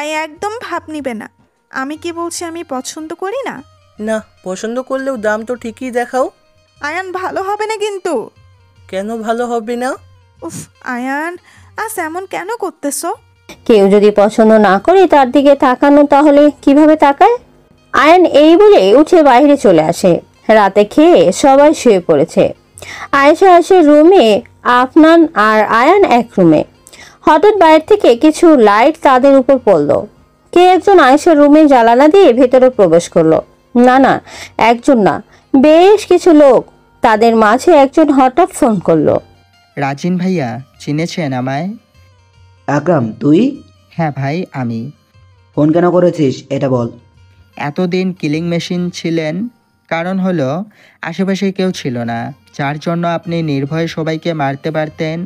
এই একদম ভাব নিবে না। আমি কি বলছি আমি পছন্দ করি না? না, পছন্দ করলেও দাম তো ঠিকই দেখাও। আয়ান ভালো হবে না কিন্তু। কেন ভালো হবে না? উফ আয়ান, আজ এমন কেন করতেছো? কেউ যদি পছন্দ না করে তার দিকে তাকানো, তাহলে কিভাবে তাকায়? আয়ন এই বলে উঠে বাইরে চলে আসে। রাতে খেয়ে সবাই শুয়ে পড়েছে। আয়েশা আসে রুমে, আফনান আর আয়ান এক রুমে। হঠাৎ বাইরে থেকে কিছু লাইট তাদের উপর পড়লো। কে একজন আয়েশার রুমে জানালা দিয়ে ভেতরে প্রবেশ করলো। না, একজন না, বেশ কিছু লোক। তাদের মাঝে একজন হঠাৎ ফোন করলো। রাজিন ভাইয়া, চিনেছেন আমায়? আকরাম, তুই? হ্যাঁ ভাই, আমি। ফোন কেন করেছিস এটা বল। এতদিন কিলিং মেশিন ছিলেন, কারণ হলো আশেপাশে কেউ ছিল না, যার জন্য আপনি নির্ভয়ে সবাইকে মারতে পারতেন।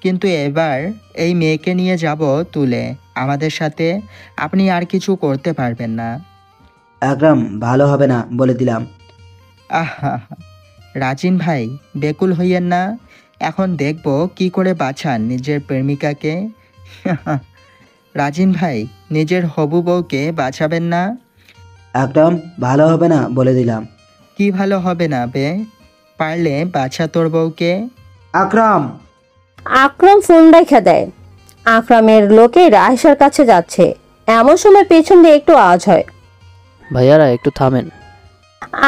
কিন্তু এবার এই মেয়েকে নিয়ে যাব তুলে আমাদের সাথে, আপনি আর কিছু করতে পারবেন না। আকরাম, ভালো হবে না বলে দিলাম। আহা, রাজিন ভাই বেকুল হইয়েন না। এখন দেখব কি করে বাঁচান নিজের প্রেমিকাকে। রাজিন ভাই নিজের হবু বউকে বাঁচাবেন না। আকরাম, ভালো হবে না বলে দিলাম। কি ভালো হবে না বে? পারলে বাঁচা তোর বউকে। আকরাম ফোন রেখে দেয়। আকরামের লোকের আয়েশার কাছে যাচ্ছে। এমন সময় পেছন দিয়ে একটু আওয়াজ হয়। ভাইয়ারা একটু থামেন।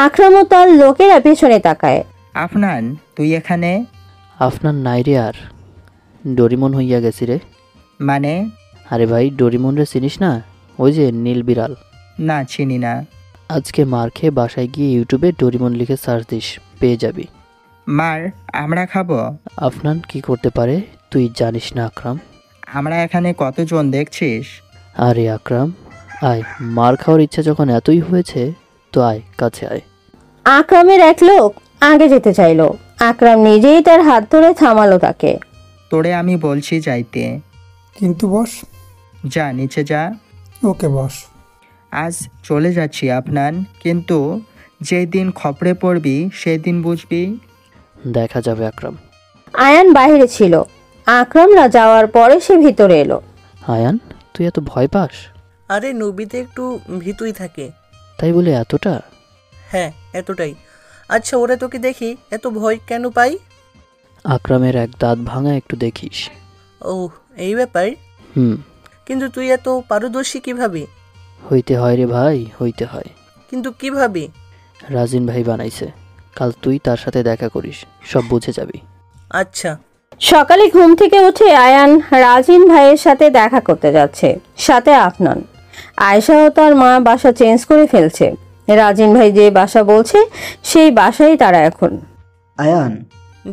আকরাম ও তার লোকেরা পেছনে তাকায়। আফনান, তুই এখানে? আফনান নাই রে, আর ডোরিমন হইয়া গেছি রে। মানে? আরে ভাই, ডোরিমন রে চিনিস না? ওই যে নীল বিড়াল। না, চিনি না। আজকে মার খেয়ে বাসায় গিয়ে ইউটিউবে ডোরিমন লিখে সার্চ দিস, পেয়ে যাবি। মার আমরা খাবো? আফনান কি করতে পারে তুই জানিস না আকরাম? আমরা এখানে কতজন দেখছিস? আরে আকরাম, আয়, মার খাওয়ার ইচ্ছা যখন এতই হয়েছে তো আয়, কাছে আয়। আকরামের এক লোক আগে যেতে চাইলো। আকরাম নিজেই তার হাত ধরে থামালো তাকে। তোরে আমি বলছি যাইতে। কিন্তু বস। যা নিচে যা। ওকে বস। আজ চলে যাচ্ছি আফনান, কিন্তু যেই দিন খপরে পড়বি সেই দিন বুঝবি। দেখা যাবে আকরাম। আয়ান বাইরে ছিল। আকরামরা যাওয়ার পরে সে ভিতরে এলো। আয়ান, তুই এত ভয় পাস? আরে নবীতে একটু ভীতুই থাকে। তাই বলে এতটা? হ্যাঁ, এতটাই। আচ্ছা, ওরা তোকে দেখি এত ভয় কেন পাই? আকরামের এক দাঁত ভাঙা, একটু দেখিস। ও, এই ব্যাপার। কিন্তু তুই এত পারদর্শী কিভাবে? হইতে হয় রে ভাই, হইতে হয়। কিন্তু কিভাবে? রাজিন ভাই বানাইছে। কাল তুই তার সাথে দেখা করিস, সব বুঝে যাবি। আচ্ছা। সকালে ঘুম থেকে উঠে আয়ান রাজিন ভাইয়ের সাথে দেখা করতে যাচ্ছে, সাথে আফনান। আয়েশা ও তার মা বাসা চেঞ্জ করে ফেলছে। রাজিন ভাই যে বাসা বলছে সেই বাসায় তারা এখন। আয়ান।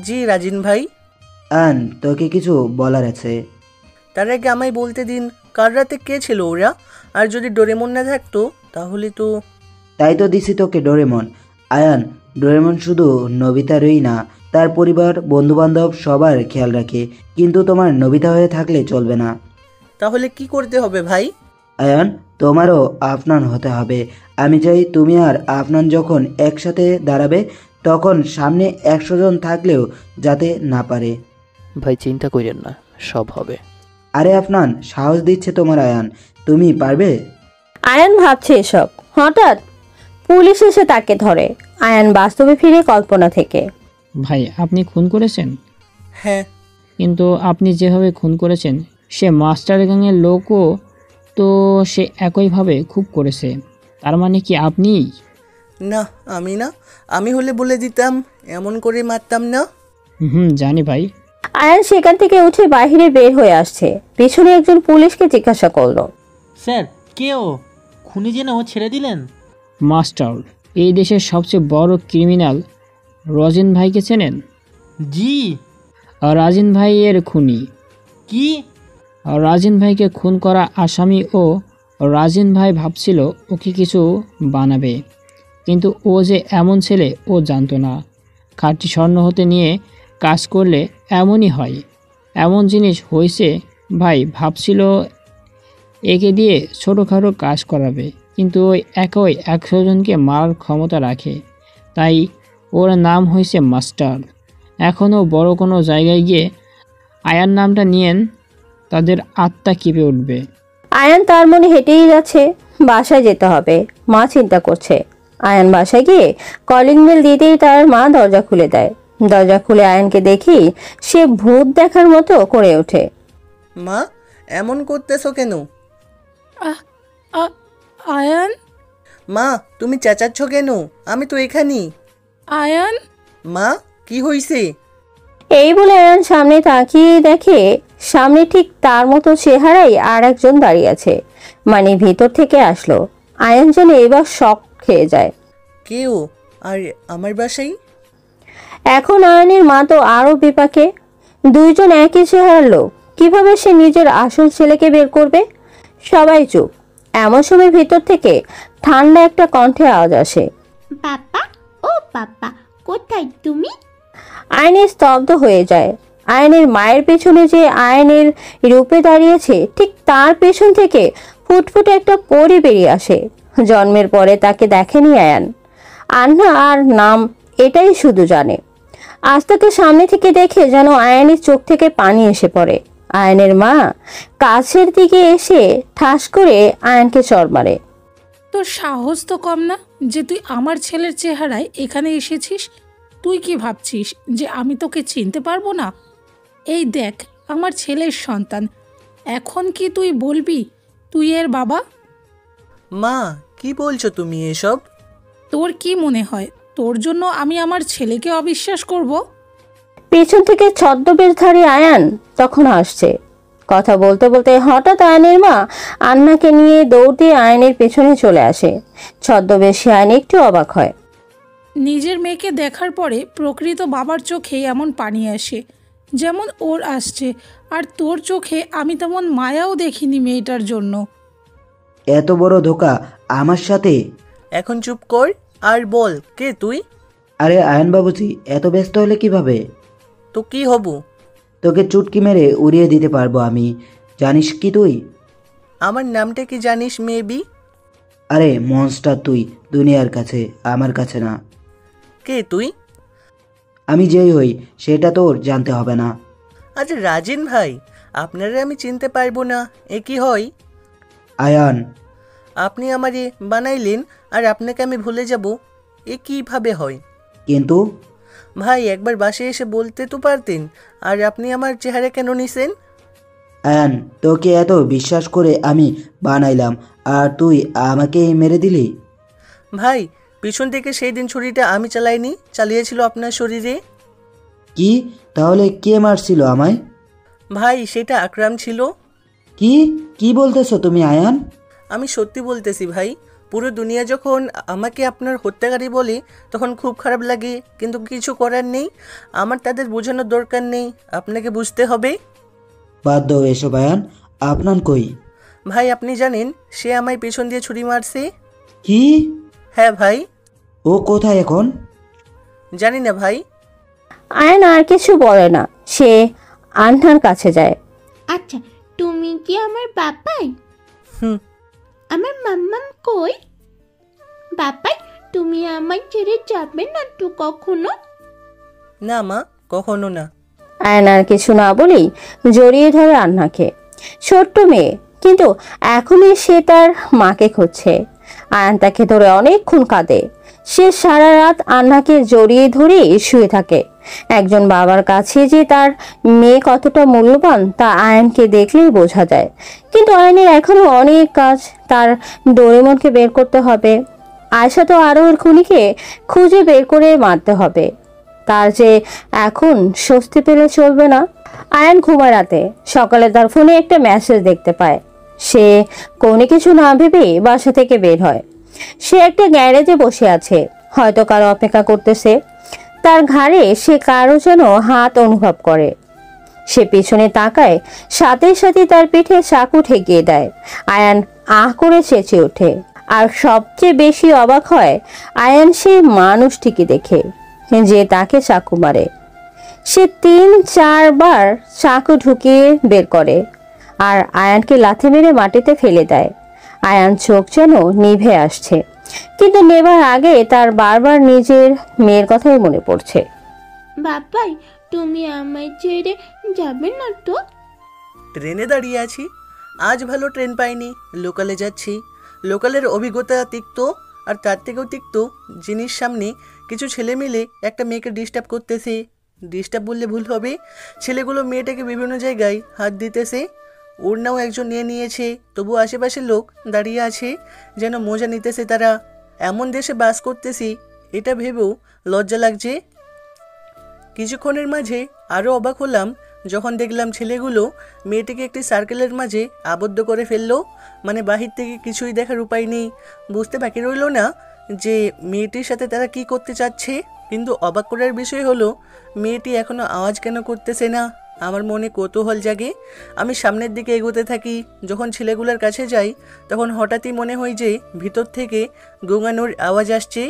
জি রাজিন ভাই। আয়ান, তোকে কিছু বলার আছে। তার আগে আমায় বলতে দিন, কাল রাতে কে ছিল ওরা? আর যদি ডোরেমন না থাকতো তাহলে তো। তাই তো দিছি তোকে ডোরেমন। আয়ান, ডোরেমন শুধু নবিতারই না, তার পরিবার, বন্ধুবান্ধব সবার খেয়াল রাখে। কিন্তু তোমার নবিতা হয়ে থাকলে চলবে না। তাহলে কি করতে হবে ভাই? আয়ান, তোমারও আফনান হতে হবে। আমি চাই তুমি আর আফনান যখন একসাথে দাঁড়াবে তখন সামনে 100 জন থাকলেও যাতে না পারে। ভাই চিন্তা করেন না, সব হবে। আরে আফনান, সাহস দিচ্ছে তোমার আয়ান, তুমি পারবে। আয়ান ভাবছে এসব। হঠাৎ পুলিশ এসে তাকে ধরে। আয়ান বাস্তবে ফিরে কল্পনা থেকে। ভাই, আপনি খুন করেছেন? হ্যাঁ। কিন্তু আপনি যেভাবে খুন করেছেন সে মাস্টার গ্যাংয়ের লোকও তো সে একইভাবে খুব করেছে। তার মানে কি আপনি? না, আমি না। আমি হলে বলে দিতাম, এমন করে মারতাম না। জানি ভাই। আয়ান সেখান থেকে উঠে বাইরে বের হয়ে আসছে। পিছনে একজন পুলিশকে জিজ্ঞাসা করলো, স্যার কে ও? খুনি জেনে ও ছেড়ে দিলেন? মাস্টার, এই দেশের সবচেয়ে বড় ক্রিমিনাল রাজিন ভাইকে চেনেন? জি। রাজিন ভাই এর খুনি। কি? রাজিন ভাইকে খুন করা আসামি ও রাজিন ভাই ভাবছিল ওকে কিছু বানাবে, কিন্তু ও যে এমন ছেলে ও জানতো না। খাঁটি স্বর্ণ হতে নিয়ে কাজ করলে এমনই হয়। এমন জিনিস হয়েছে ভাই, ভাবছিল একে দিয়ে ছোটোখাটো কাজ করাবে, কিন্তু ওই একই 100 জনকে মারার ক্ষমতা রাখে, তাই ওর নাম হয়েছে মাস্টার। এখনও বড় কোনো জায়গায় গিয়ে আয়ান নামটা নিয়েন, তাদের আত্মা কেঁপে উঠবে। আয়ান তার মনে হেঁটেই যাচ্ছে, বাসায় যেতে হবে। মা চিন্তা করছে। আয়ান বাসায় গিয়ে কলিং বেল দিতেই তার মা দরজা খুলে দেয়। দরজা খুলে আয়ানকে দেখেই সে ভূত দেখার মতো করে ওঠে। মা, এমন করতেছো কেন? আয়ান, মা তুমি চেঁচাচ্ছ কেন? আমি তো এখানেই। আয়ান, মা কি হইছে? এই বলে আয়ান সামনে তাকিয়ে দেখে সামনে ঠিক তার মতো চেহারাই আর একজন দাঁড়িয়ে আছে। মানে ভিতর থেকে আসলো। আয়ান যেন এবার শক খেয়ে যায়। কেউ? আর আমার বাসায়? এখন আয়ানের মা তো আরো বিপাকে। দুইজন একই চেহারার লোক, কিভাবে সে নিজের আসল ছেলেকে বের করবে? সবাই চুপ। এমন সময় ভিতর থেকে ঠান্ডা একটা কণ্ঠে আওয়াজ আসে। পাপা, ও পাপা, কোথায় তুমি? আয়নের স্তব্ধ হয়ে যায়। আয়নের মায়ের পেছনে যে আয়নের রূপে দাঁড়িয়েছে, ঠিক তার পেছন থেকে ফুটফুটে একটা পরি বেরিয়ে আসে। জন্মের পরে তাকে দেখেনি আয়ান। আন্না আর নাম এটাই শুধু জানে। আজ তাকে সামনে থেকে দেখে যেন আয়ানের চোখ থেকে পানি এসে পড়ে। আয়নের মা কাছের দিকে এসে ঠাস করে আয়ানকে চড় মারে। তোর সাহস তো কম না যে তুই আমার ছেলের চেহারায় এখানে এসেছিস। তুই কি ভাবছিস যে আমি তোকে চিনতে পারবো না? এই দেখ, আমার ছেলের সন্তান। এখন কি তুই বলবি তুই এর বাবা? মা কি বলছো তুমি এসব? তোর কি মনে হয় তোর জন্য আমি আমার ছেলেকে অবিশ্বাস করব? পেছন থেকে ছদ্মবেশধারী আয়ান তখন আসছে। কথা বলতে বলতে হঠাৎ আয়নের মা আন্নাকে নিয়ে দৌড় দিয়ে আয়নের পেছনে চলে আসে। ছদ্মবেশী আয়ন একটু অবাক হয়। নিজের মেয়েকে দেখার পরে প্রকৃত বাবার চোখে এমন পানি আসে যেমন ওর আসছে, আর তোর চোখে আমি তেমন মায়াও দেখিনি মেয়েটার জন্য। এত বড় ধোকা আমার সাথে? এখন চুপ কর আর বল, কে তুই? আরে আয়ন বাবুজি, এত ব্যস্ত হলে কিভাবে? তো কি হব? তোকে চুটকি মেরে উড়িয়ে দিতে পারবো আমি। জানিস কি তুই? আমার নামটা কি জানিস মেবি? আরে মনস্টার তুই, দুনিয়ার কাছে, আমার কাছে না। কে তুই? আমি যেই হই সেটা তোর জানতে হবে না। আচ্ছা রাজিন ভাই, আপনারা আমি চিনতে পারবো না, এ কি হয়? আয়ান। আপনি আমারে বানাইলেন আর আপনাকে আমি ভুলে যাব, এ কিভাবে হয়? কিন্তু ভাই একবার বাসায় এসে বলতে তো পারতেন। আর আপনি আমার চেহারা কেন নিছেন? আয়ান, তোকে এত বিশ্বাস করে আমি বানাইলাম আর তুই আমাকে মেরে দিলি? ভাই পিছন থেকে সেই দিন ছুরিটা আমি চালাইনি, চালিয়েছিল আপনার শরীরে। কি? তাহলে কে মারছিল আমায়? ভাই সেটা আকরাম ছিল। কি কি বলতেছো তুমি আয়ান? আমি সত্যি বলতেছি ভাই। পুরো দুনিয়া যখন আমাকে আপনার হত্যাকারী বলে তখন খুব খারাপ লাগে, কিন্তু কিছু করার নেই। আমার তাদের বোঝানোর দরকার নেই, আপনাকে বুঝতে হবে। বাদ দাও এসব আয়ান। আপনার কই? ভাই আপনি জানেন সে আমায় পেছন দিয়ে ছুরি মারছে। কি? হ্যাঁ ভাই। ও কোথায় এখন? জানি না ভাই। আয়ন আর কিছু বলে না, সে আন্নার কাছে যায়। আচ্ছা, তুমি কি আমার বাবাই? আমার মাম্মাম কই? বাবাই, তুমি আমার ছেড়ে যাবে না তো কখনো? না মা, কখনো না। আয়ন আর কিছু না বলেই জড়িয়ে ধরে আন্নাকে। ছোট্ট মেয়ে, কিন্তু এখনই সে তার মাকে খুঁজছে। আয়ান তাকে ধরে অনেকক্ষণ কাঁদে। সে সারা রাত আন্নাকে জড়িয়ে ধরে শুয়ে থাকে। একজন বাবার কাছে যে তার মেয়ে কতটা মূল্যবান তা আয়ানকে দেখলেই বোঝা যায়। কিন্তু আয়ানের এখনো অনেক কাজ। তার ডোরেমনকে বের করতে হবে। আয়শা তো আরও ওর খুনিকে খুঁজে বের করে মারতে হবে। তার যে এখন স্বস্তি পেলে চলবে না। আয়ান ঘুমায় রাতে। সকালে তার ফোনে একটা মেসেজ দেখতে পায়। সে কোনো কিছু না ভেবে বাসা থেকে বের হয়। সে একটা গ্যারেজে বসে আছে, হয়তো কারো অপেক্ষা করতেছে। তার ঘাড়ে সে কারো যেন হাত অনুভব করে। সে পিছনে তাকায়, সাথে সাথে তার পিঠে চাকু ঠেকিয়ে দেয়। আয়ান আহ করে চেঁচে ওঠে। আর সবচেয়ে বেশি অবাক হয় আয়ান সেই মানুষটিকে দেখে যে তাকে চাকু মারে। সে 3-4 বার চাকু ঢুকিয়ে বের করে আর আয়ানকে লাথি মেরে মাটিতে ফেলে দেয়। আয়ান চোখ যেন নিভে আসছে, কিন্তু নেবার আগে তার বারবার নিজের মেয়ের কথাই মনে পড়ছে। বাবাই, তুমি আমায় ছেড়ে যাবে না তো? ট্রেনে দাঁড়িয়ে আছি, আজ ভালো ট্রেন পাইনি, লোকালে যাচ্ছি। লোকালের অভিজ্ঞতা তিক্ত, আর তার থেকেও তিক্ত জিনিস সামনে কিছু ছেলে মিলে একটা মেয়েকে ডিস্টার্ব করতেছে। ডিস্টার্ব বললে ভুল হবে, ছেলেগুলো মেয়েটাকে বিভিন্ন জায়গায় হাত দিতেছে। ওর নাও একজন নিয়ে নিয়েছে, তবু আশেপাশের লোক দাঁড়িয়ে আছে যেন মজা নিতেছে তারা। এমন দেশে বাস করতেছি এটা ভেবেও লজ্জা লাগছে। কিছুক্ষণের মাঝে আরও অবাক হলাম যখন দেখলাম ছেলেগুলো মেয়েটিকে একটি সার্কেলের মাঝে আবদ্ধ করে ফেললো। মানে বাহির থেকে কিছুই দেখার উপায় নেই, বুঝতে বাকি রইল না যে মেয়েটির সাথে তারা কি করতে চাচ্ছে। কিন্তু অবাক করার বিষয় হলো মেয়েটি এখনও আওয়াজ কেন করতেছে না। আমার মনে কৌতূহল জাগে। আমি সামনের দিকে এগোতে থাকি। যখন ছেলেগুলোর কাছে যাই তখন হঠাৎই মনে হয় যে ভিতর থেকে গোঙানোর আওয়াজ আসছে।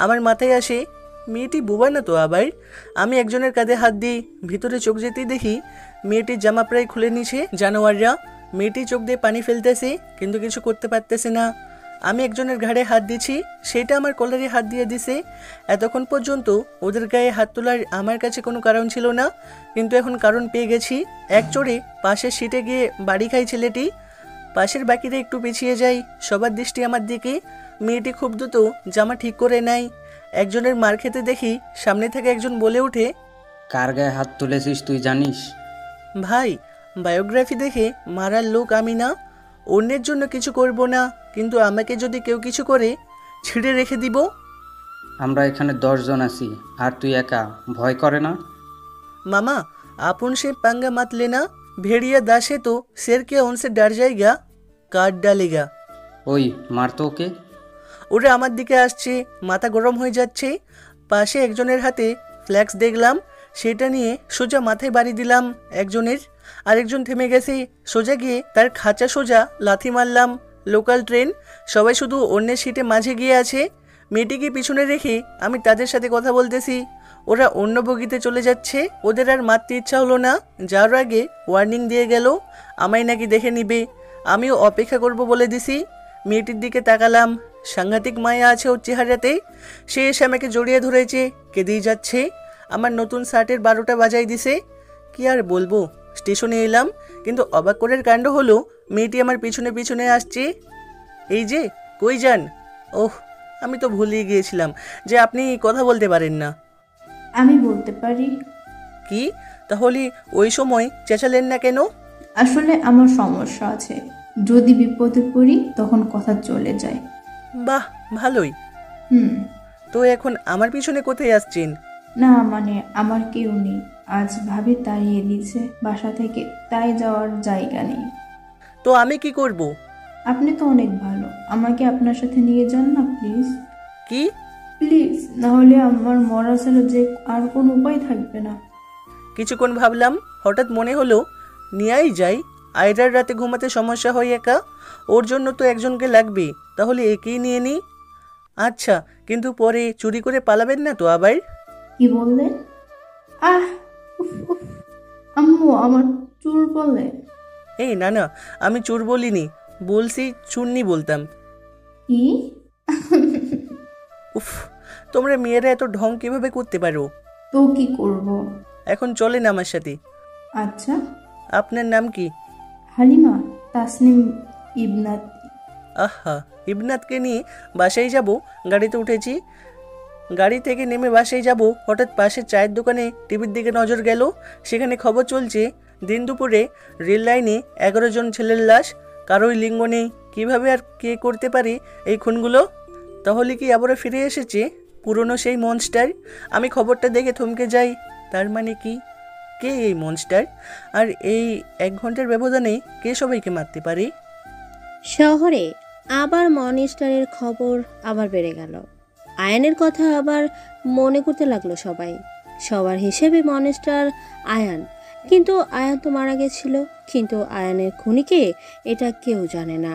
আমার মাথায় আসে মেয়েটি বোবা না তো আবার। আমি একজনের কাঁধে হাত দিই, ভিতরে চোখ যেতেই দেখি মেয়েটির জামা প্রায় খুলে নিছে জানোয়াররা। মেয়েটি চোখ দিয়ে পানি ফেলতেছে কিন্তু কিছু করতে পারতেছে না। আমি একজনের ঘাড়ে হাত দিচ্ছি, সেটা আমার কলারে হাত দিয়ে দিছে। এতক্ষণ পর্যন্ত ওদের গায়ে হাত তোলার আমার কাছে কোনো কারণ ছিল না, কিন্তু এখন কারণ পেয়ে গেছি। এক চড়ে পাশের সিটে গিয়ে বাড়ি খাই ছেলেটি। পাশের বাকিরা একটু পিছিয়ে যায়, সবার দৃষ্টি আমার দিকে। মেয়েটি খুব দ্রুত জামা ঠিক করে নেয়। একজনের মার খেতে দেখি সামনে থেকে একজন বলে ওঠে, কার গায়ে হাত তুলেছিস তুই জানিস? ভাই, বায়োগ্রাফি দেখে মারার লোক আমি না, অন্যের জন্য কিছু করব না, কিন্তু আমাকে যদি কেউ কিছু করে ছিঁড়ে রেখে দিব। আমরা এখানে 10 জন আছি, আর তুই একা, ভয় করে না? मामा अपन से पंगा मत लेना, भेड़िया दास है तो शेर क्या उनसे डर जाएगा, काट डालेगा। ওই মার তো ওকে। ওরা আমার দিকে আসছে, মাথা গরম হয়ে যাচ্ছে। পাশে একজনের হাতে ফ্ল্যাক্স দেখলাম, সেটা নিয়ে সোজা মাথায় বাড়ি দিলাম একজনের। আরেকজন থেমে গেছে, সোজা গিয়ে তার খাঁচা সোজা লাথি মারলাম। লোকাল ট্রেন, সবাই শুধু অন্যের সিটে মাঝে গিয়ে আছে। মেয়েটিকে পিছনে রেখে আমি তাদের সাথে কথা বলতেছি। ওরা অন্য বগিতে চলে যাচ্ছে। ওদের আর মারতে ইচ্ছা হলো না, যাওয়ার আগে ওয়ার্নিং দিয়ে গেল আমায় নাকি দেখে নিবে। আমিও অপেক্ষা করব বলে দিছি। মেয়েটির দিকে তাকালাম, সাংঘাতিক মায়া আছে ওর চেহারাতে। সে এসে আমাকে জড়িয়ে ধরেছে, কেঁদেই যাচ্ছে। আমার নতুন শার্টের 12টা বাজাই দিছে। কি আর বলবো, স্টেশনে এলাম, কিন্তু অবাক করার কাণ্ড হলো মেয়েটি আমার পিছনে পিছনে আসছে। এই যে, কই যান? ওহ, আমি তো ভুলেই গিয়েছিলাম যে আপনি কথা বলতে পারেন না। আমি বলতে পারি। কি? তাহলে ওই সময় চেঁচালেন না কেন? আসলে আমার সমস্যা আছে, যদি বিপদে পড়ি তখন কথা চলে যায়। বাহ, ভালোই। তো এখন আমার পিছনে কোথায় আসছেন? না মানে আমার কেউ নেই, আজ ভাবি তাড়িয়ে দিয়েছে বাসা থেকে, তাই যাওয়ার জায়গা নেই। তো আমি কি করব? আপনি তো অনেক ভালো, আমাকে আপনার সাথে নিয়ে যান না প্লিজ। কি? প্লিজ, না হলে আমার মরা ছাড়া যে আর কোনো উপায় থাকবে না। কিছুক্ষণ ভাবলাম, হঠাৎ মনে হলো নিয়েই যাই। আয়রার রাতে ঘুমাতে সমস্যা হয় একা, ওর জন্য তো একজনকে লাগবে, তাহলে একেই নিয়ে নিই। আচ্ছা, কিন্তু পরে চুরি করে পালাবেন না তো আবার? কি বললেন? আহ, আম্মু আমার চুল বলে। এই না না, আমি চোর বলিনি, বলছি চুন্নি বলতাম। কি? উফ, তোমরা মেয়েরা এত ঢং কিভাবে করতে পারো? তো কি করব? এখন চলেন আমার সাথে। আচ্ছা। আপনার নাম কি? হালিমা তাসনিম ইবনাত। আহা, ইবনাতকে নিয়ে বাসায় যাব। গাড়িতে উঠেছি, গাড়ি থেকে নেমে বাসায় যাব। হঠাৎ পাশের চায়ের দোকানে টিভির দিকে নজর গেল। সেখানে খবর চলছে দিন দুপুরে রেল লাইনে 11 জন ছেলের লাশ, কারোই লিঙ্গ নেই। কীভাবে আর কে করতে পারে এই খুনগুলো? তাহলে কি আবারও ফিরে এসেছে পুরনো সেই মনস্টার? আমি খবরটা দেখে থমকে যাই। তার মানে কি, কে এই মনস্টার? আর এই 1 ঘন্টার ব্যবধানে কে সবাইকে মারতে পারে? শহরে আবার মনিস্টারের খবর আবার বেড়ে গেল। আয়ানের কথা আবার মনে করতে লাগলো সবাই। সবার হিসেবে মনিস্টার আয়ান, কিন্তু আয়ান তো মারা গেছিল। কিন্তু আয়ানের খুনিকে এটা কেউ জানে না।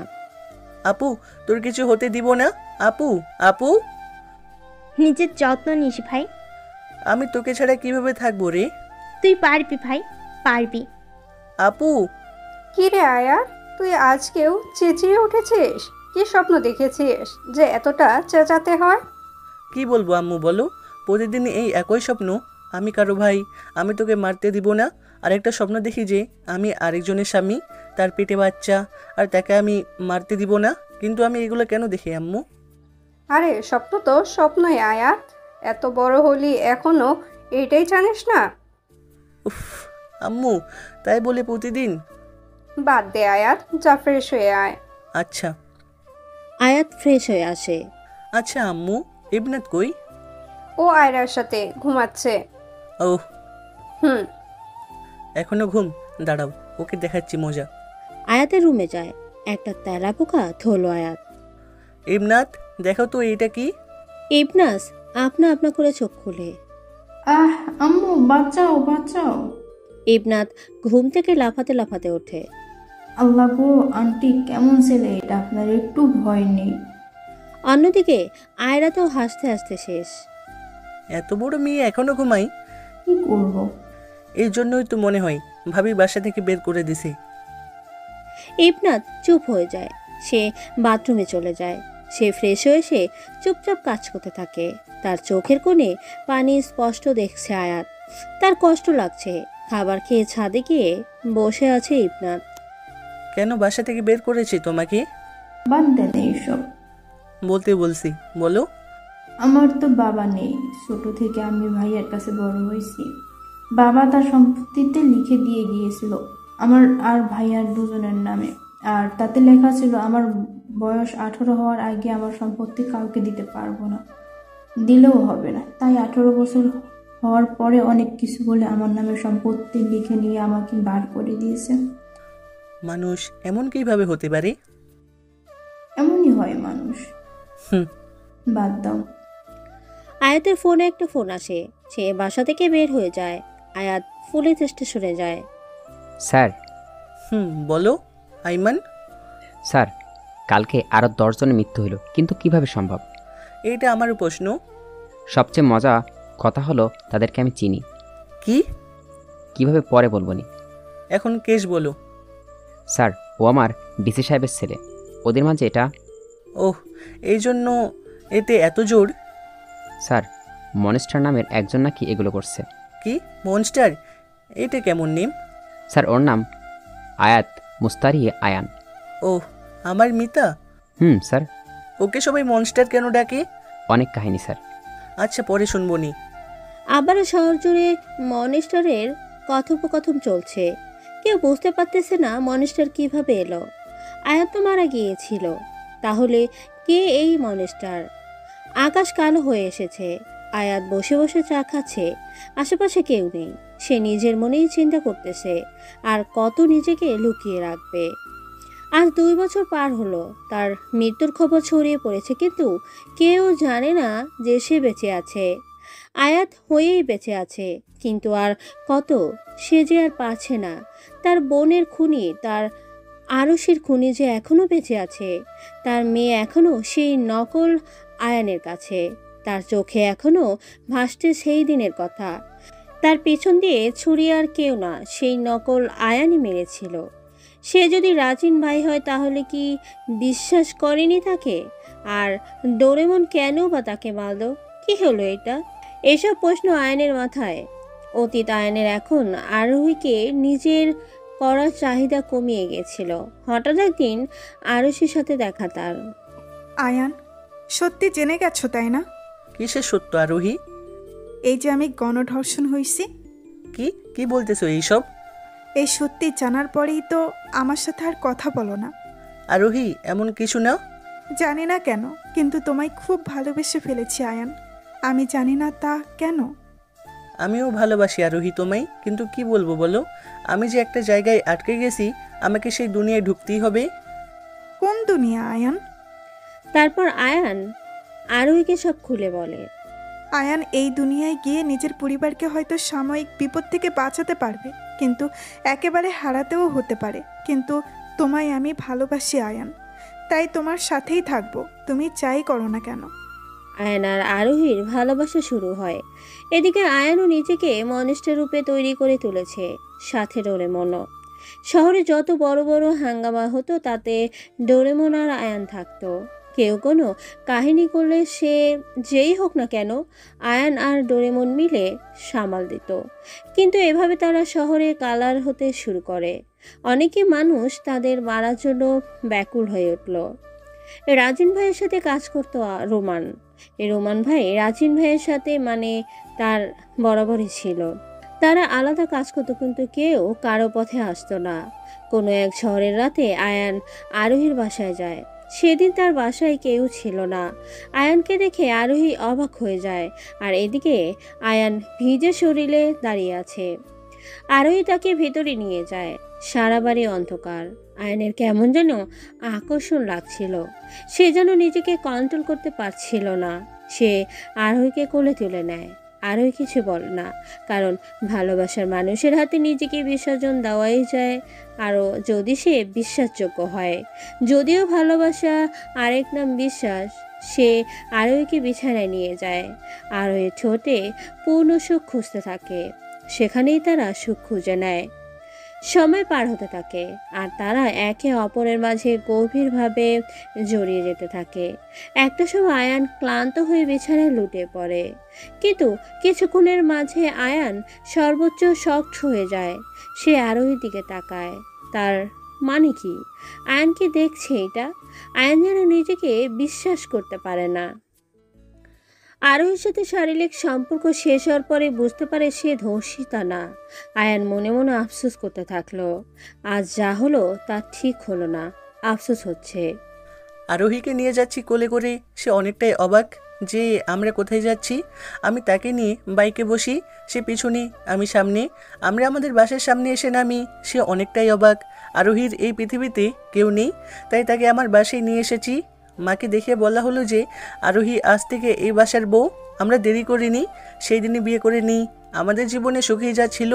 আপু, তোর কিছু হতে দিব না। আপু, আপু, নিজের যত্ন নিস ভাই। আমি তোকে ছাড়া কিভাবে থাকবো রে? তুই পারবি ভাই, পারবি। আপু। কি রে আয়া, তুই আজকেও চেঁচিয়ে উঠেছিস? কি স্বপ্ন দেখেছিস যে এতটা চেঁচাতে হয়? কি বলবো আম্মু বলো, প্রতিদিন এই একই স্বপ্ন। আমি কারো ভাই, আমি তোকে মারতে দিব না। আর একটা স্বপ্ন দেখি যে আমি আরেকজনের স্বামী, তার পেটে বাচ্চা, আর তাকে আমি মারতে দিব না। কিন্তু আমি এগুলো কেন দেখি আম্মু? আরে স্বপ্ন তো স্বপ্নই আয়াত, এত বড় হলি এখনো এইটাই জানিস না? উফ আম্মু, তাই বলে প্রতিদিন? বাদ দে আয়াত, যা ফ্রেশ হয়ে আয়। আচ্ছা। আয়াত ফ্রেশ হয়ে আসে। আচ্ছা আম্মু, ইবনাত কই? ও আয়রার সাথে ঘুমাচ্ছে। ওহ, হুম। এখনো ঘুম? দাঁড়াও, ওকে দেখাচ্ছি মজা। আয়াতের রুমে যায়। একটা তেলা পোকা ধরল আয়াত। ইবনাত, দেখো তো এইটা কি? ইবনাস আপনা আপনা করে চোখ খুলে। আম্মু বাঁচাও বাঁচাও। ইবনাত ঘুম থেকে লাফাতে লাফাতে ওঠে। আল্লাহ গো আন্টি, কেমন ছেলে এটা, আপনার একটু ভয় নেই? অন্যদিকে আয়রা তো হাসতে হাসতে শেষ। এত বড় মেয়ে এখনো ঘুমাই? কি করব? এই জন্যই তো মনে হয় ভাবি বাসা থেকে বের করে দিছে। ইবনাত চুপ হয়ে যায়। সে বাথরুমে চলে যায়। সে ফ্রেশ হয়ে এসে চুপচাপ কাজ করতে থাকে। তার চোখের কোণে পানি স্পষ্ট দেখছে আয়াত। তার কষ্ট লাগছে। খাবার খেয়ে ছাদে গিয়ে বসে আছে ইবনাত। কেন বাসা থেকে বের করেছে তোমাকে? বাদ দেন এইসব। বলতে বলছি, বলো। আমার তো বাবা নেই। ছোট থেকে আমি ভাইয়ের কাছে বড় হয়েছি। বাবা তার সম্পত্তিতে লিখে দিয়ে গিয়েছিল আমার আর ভাইয়ার দুজনের নামে, আর তাতে লেখা ছিল আমার বয়স 18 হওয়ার আগে আমার সম্পত্তি কাউকে দিতে পারবো না, দিলেও হবে না। তাই 18 বছর হওয়ার পরে অনেক কিছু বলে আমার নামে সম্পত্তি লিখে নিয়ে আমাকে বার করে দিয়েছে। মানুষ এমন কিভাবে হতে পারে? এমনই হয় মানুষ। বাদ দাও। আয়াতের ফোনে একটা ফোন আসে। সে বাসা থেকে বের হয়ে যায়। আয়াত পুলিশ স্টেশনে যায়। স্যার। বলো আইমান। স্যার, কালকে আরও 10 জনের মৃত্যু হলো, কিন্তু কিভাবে সম্ভব? এইটা আমারও প্রশ্ন। সবচেয়ে মজা কথা হলো তাদেরকে আমি চিনি। কি? কিভাবে পরে বলবো নি। এখন কেস বলো। স্যার, ও আমার ডিসি সাহেবের ছেলে। ওদের মাঝে এটা। ওহ, এই জন্য এতে এত জোর? স্যার, মনস্টার নামের একজন নাকি এগুলো করছে। কি মনস্টার? এটা কেমন নেম? স্যার, ওর নাম আয়াত মুস্তারি আয়ান। ওহ, আমার মিতা। স্যার। ওকে সবাই মনস্টার কেন ডাকে? অনেক কাহিনী স্যার। আচ্ছা, পরে শুনবো নি। আবারও শহর জুড়ে মনস্টারের কথোপকথন চলছে। কেউ বুঝতে পারতেছে না মনস্টার কিভাবে এলো। আয়াত তো মারা গিয়েছিল, তাহলে কে এই মনস্টার? আকাশ কালো হয়ে এসেছে। আয়াত বসে বসে চা খাচ্ছে। আশেপাশে কেউ নেই। সে নিজের মনেই চিন্তা করতেছে আর কত নিজেকে লুকিয়ে রাখবে। আজ 2 বছর পার হলো। তার মৃত্যুর খবর ছড়িয়ে পড়েছে, কিন্তু কেউ জানে না যে সে বেঁচে আছে। আয়াত হয়েই বেঁচে আছে, কিন্তু আর কত? সে যে আর পারছে না। তার বোনের খুনি, তার আরশির খুনি যে এখনো বেঁচে আছে। তার মেয়ে এখনো সেই নকল আয়ানের কাছে। তার চোখে এখনো ভাসছে সেই দিনের কথা। তার পেছন দিয়ে ছুরি আর কেউ না, সেই নকল আয়ানই মেরেছিল। সে যদি রাজিন ভাই হয় তাহলে কি বিশ্বাস করেনি তাকে? আর ডোরেমন কেন বা তাকে মারল? কি হলো এটা? এসব প্রশ্ন আয়ানের মাথায়। অতীত আয়ানের এখন আরোহীকে নিজের করার চাহিদা কমিয়ে গেছিল। হঠাৎ একদিন আরুষির সাথে দেখা তার। আয়ান, সত্যি জেনে গেছো তাই না? কিসের সত্য আরোহী? এই যে আমি গণধর্ষণ হয়েছি। কি কি বলতেছো এইসব? এই সত্যি জানার পরেই তো আমার সাথে আর কথা বলো না। আরোহী, এমন কিছু না। জানি না কেন, কিন্তু তোমায় খুব ভালোবেসে ফেলেছি আয়ান। আমি জানি না তা কেন। আমিও ভালোবাসি আরোহী তোমায়, কিন্তু কি বলবো বলো? আমি যে একটা জায়গায় আটকে গেছি, আমাকে সেই দুনিয়ায় ঢুকতেই হবে। কোন দুনিয়া আয়ান? তারপর আয়ান আরোহীকে সব খুলে বলে। আয়ান এই দুনিয়ায় গিয়ে নিজের পরিবারকে হয়তো সাময়িক বিপদ থেকে বাঁচাতে পারবে, কিন্তু একেবারে হারাতেও হতে পারে। কিন্তু তোমায় আমি ভালোবাসি আয়ান, তাই তোমার সাথেই থাকবো, তুমি চাই করো না কেন। আয়ান আর আরোহীর ভালোবাসা শুরু হয়। এদিকে আয়ানও নিজেকে মনস্টার রূপে তৈরি করে তুলেছে, সাথে ডোরেমনও। শহরে যত বড় বড় হাঙ্গামা হতো তাতে ডোরেমন আর আয়ান থাকতো। কেউ কোনো কাহিনী করলে সে যেই হোক না কেন আয়ান আর ডোরেমন মিলে সামাল দিত। কিন্তু এভাবে তারা শহরে কালার হতে শুরু করে। অনেকে মানুষ তাদের মারার জন্য ব্যাকুল হয়ে উঠল। রাজিন ভাইয়ের সাথে কাজ করতো রোমান। এই রোমান ভাই রাজিন ভাইয়ের সাথে মানে তার বরাবরই ছিল। তারা আলাদা কাজ করতো কিন্তু কেউ কারো পথে আসতো না। কোনো এক ঝড়ের রাতে আয়ান আরোহীর বাসায় যায়। সেদিন তার বাসায় কেউ ছিল না। আয়ানকে দেখে আরোহী অবাক হয়ে যায়, আর এদিকে আয়ান ভিজে শরীরে দাঁড়িয়ে আছে। আরোহী তাকে ভেতরে নিয়ে যায়। সারা বাড়ি অন্ধকার। আয়ানের কেমন যেন আকর্ষণ লাগছিল। সে যেন নিজেকে কন্ট্রোল করতে পারছিল না। সে আরোহীকে কোলে তুলে নেয়। আরোহী কিছু বলে না, কারণ ভালোবাসার মানুষের হাতে নিজেকে বিসর্জন দেওয়াই যায়, আরও যদি সে বিশ্বাসযোগ্য হয়। যদিও ভালোবাসা আরেক নাম বিশ্বাস। সে আরোহীকে বিছানায় নিয়ে যায়। আরোহীর ঠোঁটে পূর্ণ সুখ খুঁজতে থাকে। সেখানেই তারা সুখ খুঁজে নেয়। সময় পার হতে থাকে আর তারা একে অপরের মাঝে গভীরভাবে জড়িয়ে যেতে থাকে। একটা সময় আয়ান ক্লান্ত হয়ে বিছানায় লুটে পড়ে, কিন্তু কিছুক্ষণের মাঝে আয়ান সর্বোচ্চ শক্ট হয়ে যায়। সে আরোহীর দিকে তাকায়। তার মানে কি? আয়ান কি দেখছে এটা? আয়ান যেন নিজেকে বিশ্বাস করতে পারে না। আরোহীর সাথে শারীরিক সম্পর্ক শেষ হওয়ার পরে বুঝতে পারে সে ধর্ষিতা না। আয়ান মনে মনে আফসোস করতে থাকলো। আজ যা হলো তা ঠিক হলো না, আফসোস হচ্ছে। আরোহীকে নিয়ে যাচ্ছি কোলে করে। সে অনেকটাই অবাক যে আমরা কোথায় যাচ্ছি। আমি তাকে নিয়ে বাইকে বসি, সে পিছনে আমি সামনে। আমরা আমাদের বাসার সামনে এসে নামি। সে অনেকটাই অবাক। আরোহীর এই পৃথিবীতে কেউ নেই, তাই তাকে আমার বাসায় নিয়ে এসেছি। মাকে দেখে বলা হলো যে আরোহী আজ থেকে এই বাসার বউ। আমরা দেরি করিনি, সেই দিনই বিয়ে করে নিই। আমাদের জীবনে সুখী যা ছিল,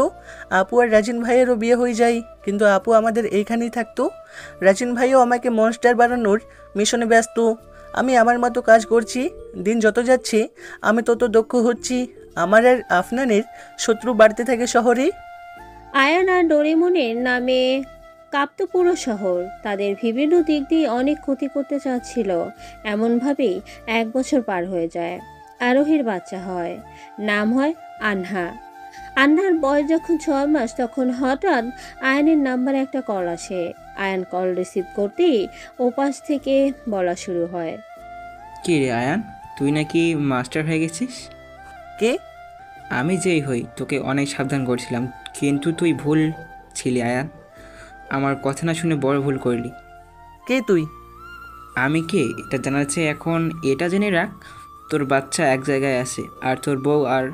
আপু আর রাজিন ভাইয়েরও বিয়ে হয়ে যায়, কিন্তু আপু আমাদের এইখানেই থাকতো। রাজিন ভাইও আমাকে মনস্টার বানানোর মিশনে ব্যস্ত। আমি আমার মতো কাজ করছি। দিন যত যাচ্ছে আমি তত দক্ষ হচ্ছি। আমার আর আফনানের শত্রু বাড়তে থাকে শহরে। আয়ান আর ডোরেমনের নামে কাঁপতো পুরো শহর। তাদের বিভিন্ন দিক দিয়ে অনেক ক্ষতি করতে চাচ্ছিল। এমনভাবেই 1 বছর পার হয়ে যায়। আরোহীর বাচ্চা হয়, নাম হয় আনহা। আনহার বয়স যখন 6 মাস তখন হঠাৎ আয়ানের নাম্বারে একটা কল আসে। আয়ান কল রিসিভ করতেই ওপাশ থেকে বলা শুরু হয়, কি রে আয়ান, তুই নাকি মাস্টার হয়ে গেছিস? কে? আমি যেই হই তোকে অনেক সাবধান করছিলাম, কিন্তু তুই ভুল ছিলি আয়ান। আমার কথা না শুনে বড় ভুল করলি। কে তুই? আমি কে এটা জানার চেয়ে এখন এটা জেনে রাখ, তোর বাচ্চা এক জায়গায় আছে আর তোর বউ আর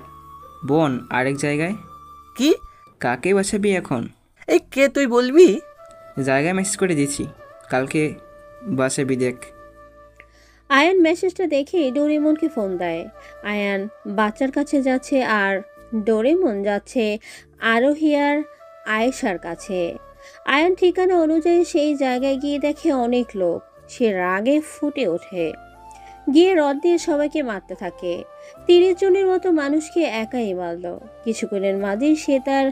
বোন আরেক জায়গায়। কি? কাকে বাঁচাবি এখন? এই কে তুই বলবি? জায়গায় মেসেজ করে দিচ্ছি, কালকে বাঁচাবি দেখ। আয়ান মেসেজটা দেখে ডোরেমনকে ফোন দেয়। আয়ান বাচ্চার কাছে যাচ্ছে আর ডোরেমন যাচ্ছে আরোহী আর আয়েশার কাছে। আয়ান ঠিকানা অনুযায়ী সেই জায়গায় গিয়ে দেখে অনেক লোক। সে রাগে ফুটে ওঠে, গিয়ে রড দিয়ে সবাইকে মারতে থাকে। 30 জনের মতো মানুষকে একাই মারল। কিছুক্ষণের মাঝেই সে তার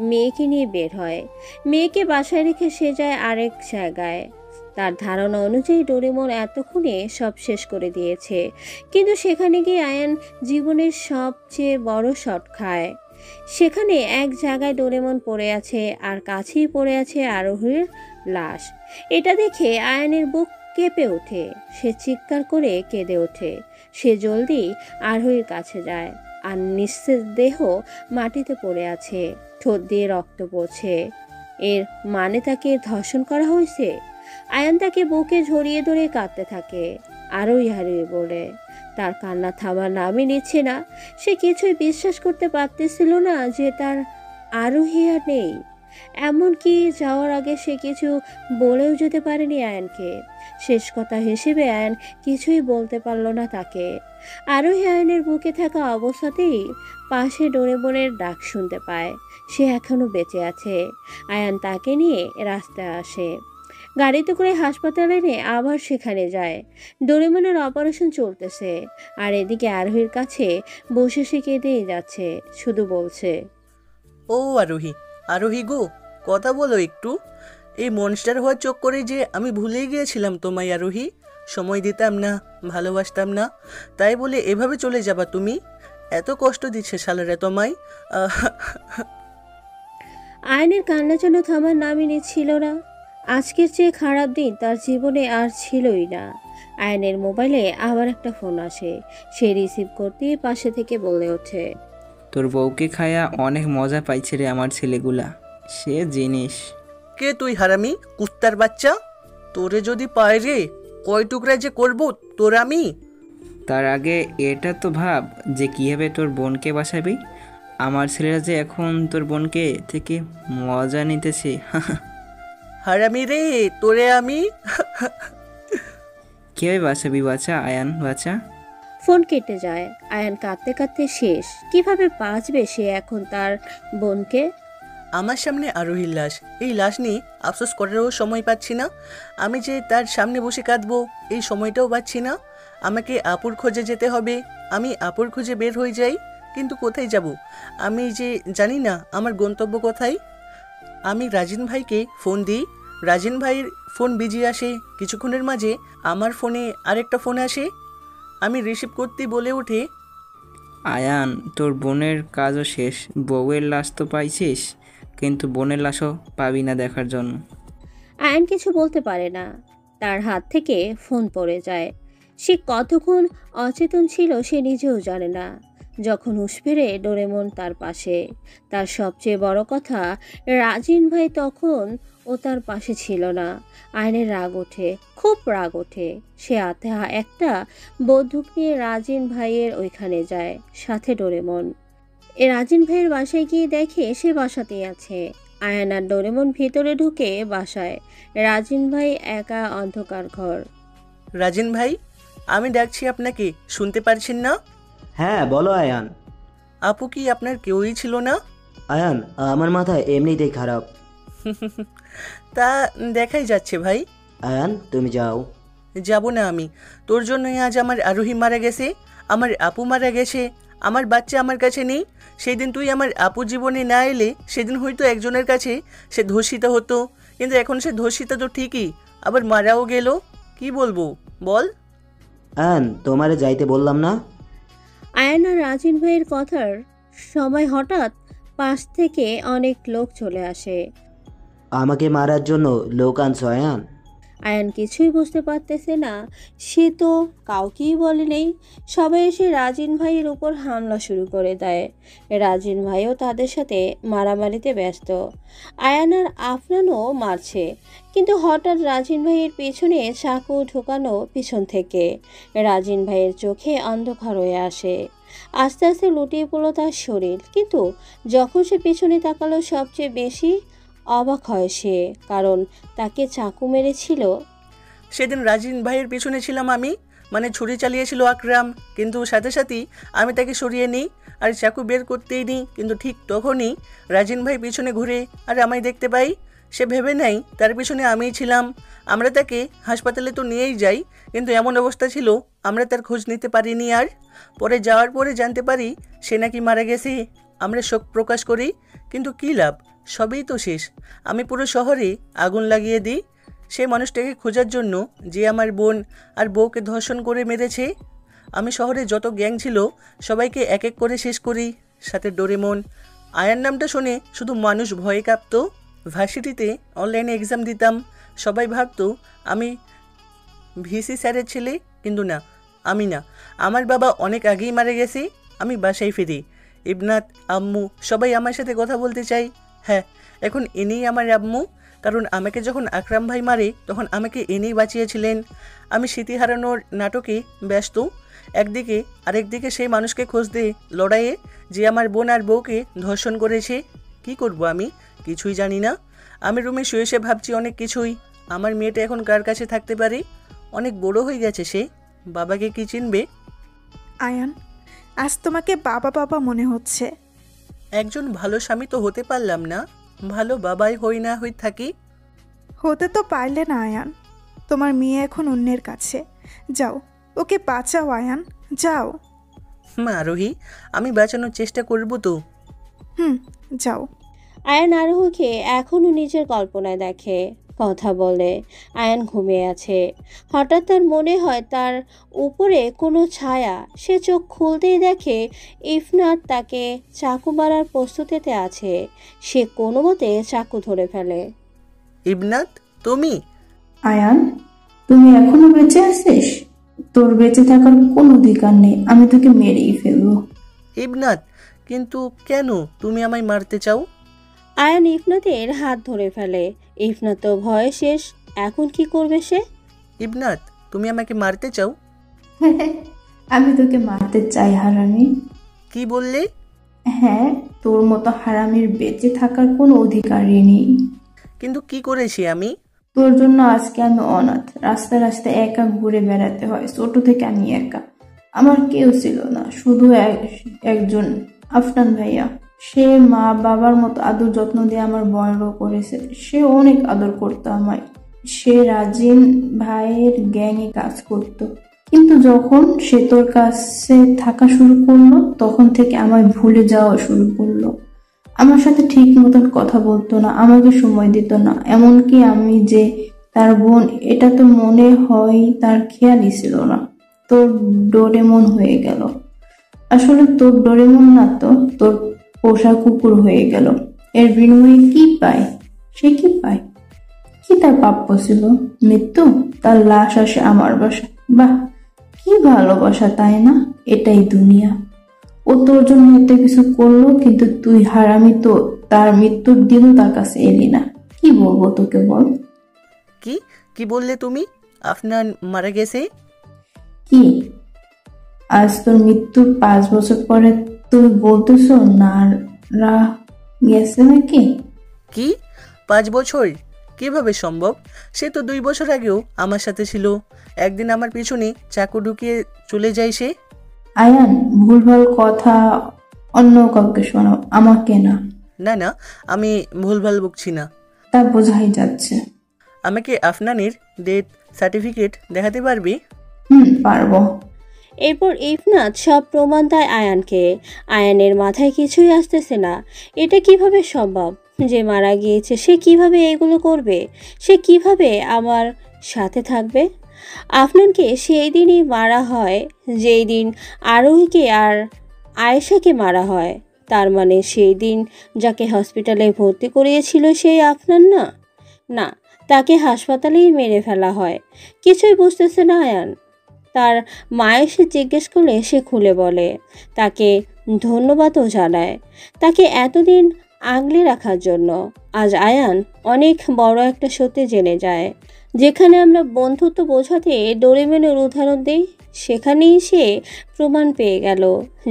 মেয়েকে নিয়ে বের হয়। মেয়েকে বাসায় রেখে সে যায় আরেক জায়গায়। তার ধারণা অনুযায়ী ডোরেমন এতক্ষণে সব শেষ করে দিয়েছে, কিন্তু সেখানে গিয়ে আয়ান জীবনের সবচেয়ে বড় শট খায়। সেখানে এক জায়গায় ডোরেমন পড়ে আছে আর কাছেই পড়ে আছে আরোহীর লাশ। এটা দেখে আয়ানের বুক কেঁপে ওঠে। সে চিৎকার করে কেঁদে ওঠে। সে জলদি আরোহীর কাছে যায় আর নিঃশেষ দেহ মাটিতে পড়ে আছে, ঠোঁট দিয়ে রক্ত পড়ছে। এর মানে তাকে ধর্ষণ করা হয়েছে। আয়ান তাকে বুকে জড়িয়ে ধরে কাঁদতে থাকে। আরোহী বলে। তার কান্না থামার নামই নিচ্ছে না। সে কিছুই বিশ্বাস করতে পারতেছিল না যে তার আরোহী আর নেই। এমনকি যাওয়ার আগে সে কিছু বলেও যেতে পারেনি আয়ানকে। শেষ কথা হিসেবে আয়ান কিছুই বলতে পারল না তাকে। আরোহী আয়ানের বুকে থাকা অবস্থাতেই পাশে ডোরেমনের ডাক শুনতে পায়। সে এখনো বেঁচে আছে। আয়ান তাকে নিয়ে রাস্তায় আসে। গাড়িতে করে হাসপাতালে এনে আবার সেখানে যায়। ডোরেমনের অপারেশন চলতেছে আর এদিকে আরোহীর কাছে বসে সে কেঁদেই যাচ্ছে, শুধু বলছে, ও আরোহী, আরোহী গো, কথা বলো একটু। এই মনস্টার হওয়ার চোখ করে যে আমি ভুলেই গিয়েছিলাম তোমায় আরোহী। সময় দিতাম না, ভালোবাসতাম না, তাই বলে এভাবে চলে যাবা তুমি? এত কষ্ট দিচ্ছে শালারা তোমায়। আয়নের কান্না যেন থামার নামই নিচ্ছিল না। আজকের চেয়ে খারাপ দিন তার জীবনে আর ছিলই না। আয়নের মোবাইলে আবার একটা ফোন আসে। সে রিসিভ করতেই পাশে থেকে বলে ওঠে, তোর বউকে খায়া অনেক মজা পাইছে রে আমার ছেলেগুলা, সে জিনিস। কে তুই হারামি কুত্তার বাচ্চা? তোরে যদি পায় রে, কয় টুকরা যে করবো তোর আমি। তার আগে এটা তো ভাব যে কীভাবে তোর বোনকে বাসাবি। আমার ছেলেরা যে এখন তোর বোনকে থেকে মজা নিতেছে। হারামি রে তোরে আমি। কীভাবে বাঁচাবি বাচ্চা, আয়ান বাচ্চা? ফোন কেটে যায়। আয়ান কাঁদতে কাঁদতে শেষ। কিভাবে বাঁচবে সে এখন তার বোনকে? আমার সামনে আরোহীর লাশ, এই লাশ নিয়ে আফসোস করারও সময় পাচ্ছি না। আমি যে তার সামনে বসে কাঁদবো এই সময়টাও পাচ্ছি না। আমাকে আপুর খোঁজে যেতে হবে। আমি আপুর খোঁজে বের হয়ে যাই, কিন্তু কোথায় যাব? আমি যে জানি না আমার গন্তব্য কোথায়। আমি রাজিন ভাইকে ফোন দিই, রাজিন ভাইয়ের ফোন বিজি আসে। কিছুক্ষণের মাঝে আমার ফোনে আরেকটা ফোন আসে। আমি রিসিভ করতে বলে উঠে, আয়ান তোর বোনের কাজও শেষ, বউয়ের লাশ তো পাইছিস, কিন্তু বোনের লাশও পাবি না দেখার জন্য। আয়ান কিছু বলতে পারে না। তার হাত থেকে ফোন পড়ে যায়। সে কতক্ষণ অচেতন ছিল সে নিজেও জানে না। যখন হুঁশ ফেরে ডোরেমন তার পাশে। তার সবচেয়ে বড় কথা, রাজিন ভাই তখন ও তার পাশে ছিল না। আয়নের রাগ ওঠে, খুব রাগ ওঠে। সে হাতে একটা বন্দুক নিয়ে রাজিন ভাইয়ের ওইখানে যায়, সাথে ডোরেমন। রাজিন ভাইয়ের বাসায় গিয়ে দেখে সে বাসাতেই আছে। আয়ান আর ডোরেমন ভিতরে ঢুকে বাসায়। রাজিন ভাই একা, অন্ধকার ঘর। রাজিন ভাই, আমি ডাকছি আপনাকে, শুনতে পারছেন না? হ্যাঁ বলো আয়ান। আপু কি আপনার কেউই ছিল না? আয়ান, আমার মাথা এমনিতেই খারাপ। তা দেখাই যাচ্ছে ভাই। আয়ান তুমি যাও। যাব না আমি। তোর জন্যই আজ আমার আরোহী মারা গেছে, আমার আপু মারা গেছে, আমার বাচ্চা আমার কাছে নেই। সেদিন তুই আমার আপু জীবনে না এলে সেদিন হয়তো একজনের কাছে সে ধর্ষিত হতো, কিন্তু এখন সে ধর্ষিত তো ঠিকই, আবার মারাও গেল। কি বলবো বল? আয়ান তোমারে যাইতে বললাম না? আয়ান আর রাজিন ভাইয়ের কথার সময় হঠাৎ পাশ থেকে অনেক লোক চলে আসে। আমাকে মারার জন্য লোক আনছো আয়ান? আয়ান কিছুই বুঝতে পারতেছে না। সে তো কাউকেই বলেনি। সবাই এসে রাজিন ভাইয়ের উপর হামলা শুরু করে দেয়। রাজিন ভাইও তাদের সাথে মারামারিতে ব্যস্ত। আয়ান আর আফনানও মারছে, কিন্তু হঠাৎ রাজিন ভাইয়ের পেছনে চাকু ঢোকানো পিছন থেকে। রাজিন ভাইয়ের চোখে অন্ধকার হয়ে আসে। আস্তে আস্তে লুটিয়ে পড়লো তার শরীর। কিন্তু যখন সে পেছনে তাকালো সবচেয়ে বেশি অবাক হয় সে, কারণ তাকে চাকু মেরেছিল। সেদিন রাজিন ভাইয়ের পিছনে ছিলাম আমি, মানে ছুরি চালিয়েছিল আকরাম, কিন্তু সাথে সাথেই আমি তাকে সরিয়ে নিই আর চাকু বের করতেই নিই। কিন্তু ঠিক তখনই রাজিন ভাই পিছনে ঘুরে আর আমায় দেখতে পাই। সে ভেবে নেয় তার পিছনে আমিই ছিলাম। আমরা তাকে হাসপাতালে তো নিয়েই যাই, কিন্তু এমন অবস্থা ছিল আমরা তার খোঁজ নিতে পারিনি। আর পরে যাওয়ার পরে জানতে পারি সে নাকি মারা গেছে। আমরা শোক প্রকাশ করি, কিন্তু কী লাভ? সবই তো শেষ। আমি পুরো শহরে আগুন লাগিয়ে দিই সেই মানুষটাকে খোঁজার জন্য যে আমার বোন আর বউকে ধর্ষণ করে মেরেছে। আমি শহরে যত গ্যাং ছিল সবাইকে এক এক করে শেষ করি, সাথে ডোরেমন। আয়ার নামটা শুনে শুধু মানুষ ভয়ে কাঁপত। ভার্সিটিতে অনলাইনে এক্সাম দিতাম, সবাই ভাবতো আমি ভিসি স্যারের ছেলে, কিন্তু না, আমি না। আমার বাবা অনেক আগেই মারা গেছে। আমি বাসায় ফিরি, ইবনাত, আম্মু সবাই আমার সাথে কথা বলতে চাই। হ্যাঁ, এখন এনেই আমার আম্মু, কারণ আমাকে যখন আকরাম ভাই মারে তখন আমাকে এনেই বাঁচিয়েছিলেন। আমি স্মৃতি হারানোর নাটকে ব্যস্ত একদিকে, আরেকদিকে সেই মানুষকে খুঁজতে লড়াইয়ে যে আমার বোন আর বউকে ধর্ষণ করেছে। কি করব আমি? কিছুই জানি না। আমি রুমে শুয়ে শুয়ে ভাবছি অনেক কিছুই। আমার মেয়েটা এখন কার কাছে থাকতে পারে? অনেক বড় হয়ে গেছে সে, বাবাকে কি চিনবে? আয়ান, আজ তোমাকে বাবা বাবা মনে হচ্ছে। একজন ভালো স্বামী তো হতে পারলাম না, ভালো বাবাই হই না হই থাকি। হতে তো পারলে না আয়ান, তোমার মেয়ে এখন অন্যের কাছে। যাও, ওকে বাঁচাও আয়ান, যাও। মা আরোহী, আমি বাঁচানোর চেষ্টা করব তো। যাও। আয়ান আরোহীকে এখনও নিজের কল্পনায় দেখে, কথা বলে। আয়ান ঘুমিয়ে আছে। হঠাৎ তার মনে হয় তার উপরে কোনো ছায়া। সে চোখ খুলতেই দেখে ইফনাত তাকে চাকু মারার প্রস্তুতিতে আছে। সে কোনো মতে চাকু ধরে ফেলে। ইবনাত, তুমি? আয়ান, তুমি এখনো বেঁচে আছিস? তোর বেঁচে থাকার কোনো অধিকার নেই, আমি তোকে মেরেই ফেলবো। ইবনাত, কিন্তু কেন তুমি আমায় মারতে চাও? আয়ান ইফনাতের হাত ধরে ফেলে। ইফনাত তো ভয়ে শেষ। এখন কি করবে সে? ইবনাত, তুমি আমাকে মারতে চাও? আমি তোকে মারতে চাই হারামি। কি বললে? হ্যাঁ, তোর মতো হারামির বেঁচে থাকার কোনো অধিকারই নেই। কিন্তু কি করেছি আমি? তোর জন্য আজকে আমি অনাথ, রাস্তায় রাস্তায় একা ঘুরে বেড়াতে হয়। ছোট থেকে আমি একা, আমার কেউ ছিল না, শুধু একজন আফনান ভাইয়া। সে মা বাবার মতো আদর যত্ন দিয়ে আমার বড় করেছে। সে অনেক আদর করতো আমায়। সে রাজিন ভাইয়ের গ্যাংয়ে কাজ করত। কিন্তু যখন সে তোর কাছে থাকা শুরু করলো, তখন থেকে আমায় ভুলে যাওয়া শুরু করলো। আমার সাথে ঠিক মতন কথা বলতো না, আমাকে সময় দিত না। এমনকি আমি যে তার বোন, এটা তো মনে হয় তার খেয়ালই ছিল না। তোর ডোরেমন হয়ে গেল। আসলে তোর ডোরেমন না তো, তোর পোষা কুকুর হয়ে গেল। এর বিনিময়ে কি পায়? সে কি পায়? কি তার প্রাপ্য ছিল? মৃত্যু? তার লাশ আসে আমার বাসায়। বাহ, কি ভালোবাসা, তাই না? এটাই দুনিয়া। ও তোর জন্য এত কিছু করলো, কিন্তু তুই হারামি তো তার মৃত্যুর দিনও তার কাছে এলি না। কি বলবো তোকে, বল। কি কি বললে তুমি? আফনান মারা গেছে? কি আজ তোর মৃত্যুর 5 বছর পরে তুই বলতেছো না গেছে নাকি? কি 5 বছর? কিভাবে সম্ভব? সে তো 2 বছর আগেও আমার সাথে ছিল। একদিন আমার পিছনে চাকু ঢুকিয়ে চলে যায় সে। আয়ান, ভুলভাল কথা অন্য কাউকে শোনাও, আমাকে না। না না, আমি ভুলভাল বকছি না। তা বোঝাই যাচ্ছে। আমাকে আফনানের ডেথ সার্টিফিকেট দেখাতে পারবি? পারবো। এরপর ইফনাত সব প্রমাণ দেয় আয়ানকে। আয়ানের মাথায় কিছুই আসতেছে না। এটা কিভাবে সম্ভব যে মারা গিয়েছে? সে কিভাবে এগুলো করবে? সে কিভাবে আমার সাথে থাকবে? আফনানকে সেই দিনই মারা হয় যেই দিন আরোহীকে আর আয়েশাকে মারা হয়। তার মানে সেই দিন যাকে হসপিটালে ভর্তি করিয়েছিল সেই আফনান না? না, তাকে হাসপাতালেই মেরে ফেলা হয়। কিছুই বুঝতেছে না আয়ান। তার মা এসে জিজ্ঞেস করলে সে খুলে বলে। তাকে ধন্যবাদও জানায়, তাকে এতদিন আগলে রাখার জন্য। আজ আয়ান অনেক বড় একটা সত্যি জেনে যায়। যেখানে আমরা বন্ধুত্ব বোঝাতে ডোরেমনের উদাহরণ দিই, সেখানেই সে প্রমাণ পেয়ে গেল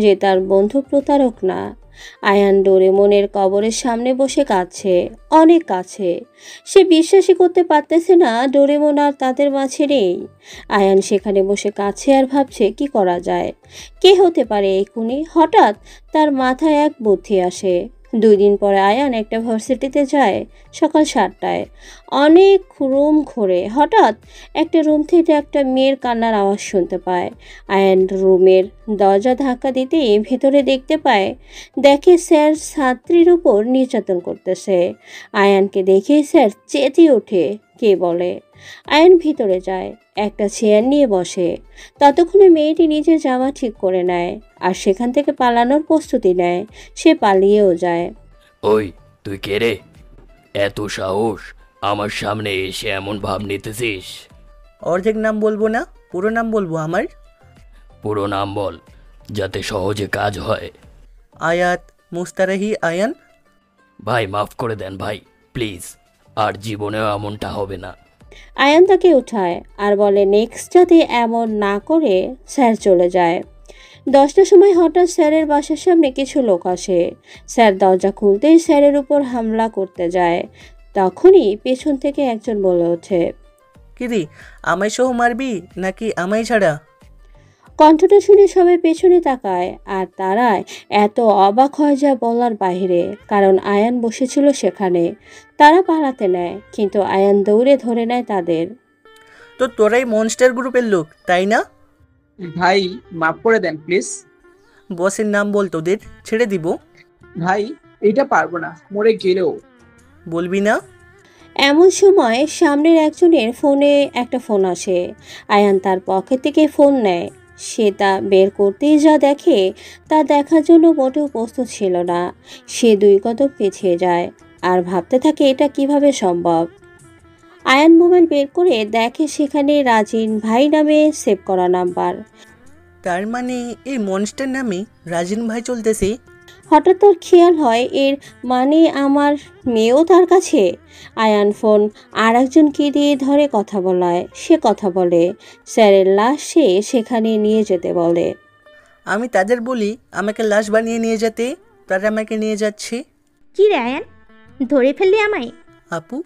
যে তার বন্ধু প্রতারক না। আয়ান ডোরেমনের কবরের সামনে বসে কাঁদছে, অনেক কাছে। সে বিশ্বাসই করতে পারতেছে না ডোরেমন আর তাদের মাঝে নেই। আয়ান সেখানে বসে কাঁদছে আর ভাবছে কি করা যায়, কে হতে পারে এই খুনি। হঠাৎ তার মাথায় এক বুদ্ধি আসে। 2 দিন পরে আয়ান একটা ভার্সিটিতে যায় সকাল 7টায়। অনেক রুম ঘোরে। হঠাৎ একটা রুম থেকে একটা মেয়ের কান্নার আওয়াজ শুনতে পায়। আয়ান রুমের দরজা ধাক্কা দিতেই ভেতরে দেখতে পায়, দেখে স্যার ছাত্রীর উপর নির্যাতন করতেছে। আয়ানকে দেখে স্যার চেঁচিয়ে ওঠে, কে বলে। আয়ান ভিতরে যায়, একটা চেয়ার নিয়ে বসে। ততক্ষণে মেয়েটি নিজের জামা ঠিক করে নেয় আর সেখান থেকে পালানোর প্রস্তুতি নেয়। সে পালিয়েও যায়। ওই তুই কে রে? এত সাহস আমার সামনে এসে এমন ভাব নিতেছিস? অর্ধেক নাম বলবো না, পুরো নাম বলবো আমার। পুরো নাম বল, যাতে সহজে কাজ হয়। আয়াত মুস্তারাহি আয়ান। ভাই মাফ করে দেন ভাই, প্লিজ, আর জীবনেও এমনটা হবে না। আয়ান তাকে উঠায় আর বলে নেক্সট যাতে এমন না করে। স্যার চলে যায়। 10টার সময় হঠাৎ স্যারের বাসার সামনে কিছু লোক আসে। স্যার দরজা খুলতেই স্যারের উপর হামলা করতে যায়। তখনই পেছন থেকে একজন বলে ওঠে, কিরে আমায় সহ মারবি নাকি আমায় ছাড়া? কণ্ঠটা শুনে সবাই পেছনে তাকায় আর তারা এত অবাক হয় যা বলার বাইরে, কারণ আয়ান বসেছিল সেখানে। তারা পালাতে নেয়, কিন্তু আয়ান দৌড়ে ধরে নেয় তাদের। তো তোরাই মনস্টার গ্রুপের লোক, তাই না? ভাই মাফ করে দেন প্লিজ। বসের নাম বল, তোদের ছেড়ে দিব। ভাই এইটা পারবো না, মরে গেলেও। বলবি না? এমন সময় সামনের একজনের ফোনে একটা ফোন আসে। আয়ান তার পকেট থেকে ফোন নেয়। সে তা বের করতেই যা দেখে তা দেখার জন্য মোটেও প্রস্তুত ছিল না। সে 2 কদম পিছিয়ে যায় আর ভাবতে থাকে এটা কিভাবে সম্ভব। আয়ান মোবাইল বের করে দেখে সেখানে রাজিন ভাই নামে সেভ করা নাম্বার। তার মানে এই মনস্টার নামে রাজিন ভাই চলতেছে। হঠাৎ তার খেয়াল হয় এর মানে আমার মেয়েও তার কাছে। আয়ান ফোন আর একজনকে দিয়ে ধরে কথা বলায়। সে কথা বলে, স্যারের লাশ সে সেখানে নিয়ে যেতে বলে। আমি তাদের বলি আমাকে লাশ বানিয়ে নিয়ে যেতে, তারা আমাকে নিয়ে যাচ্ছে। কি রে আয়ান, ধরে ফেললি আমায়? আপু,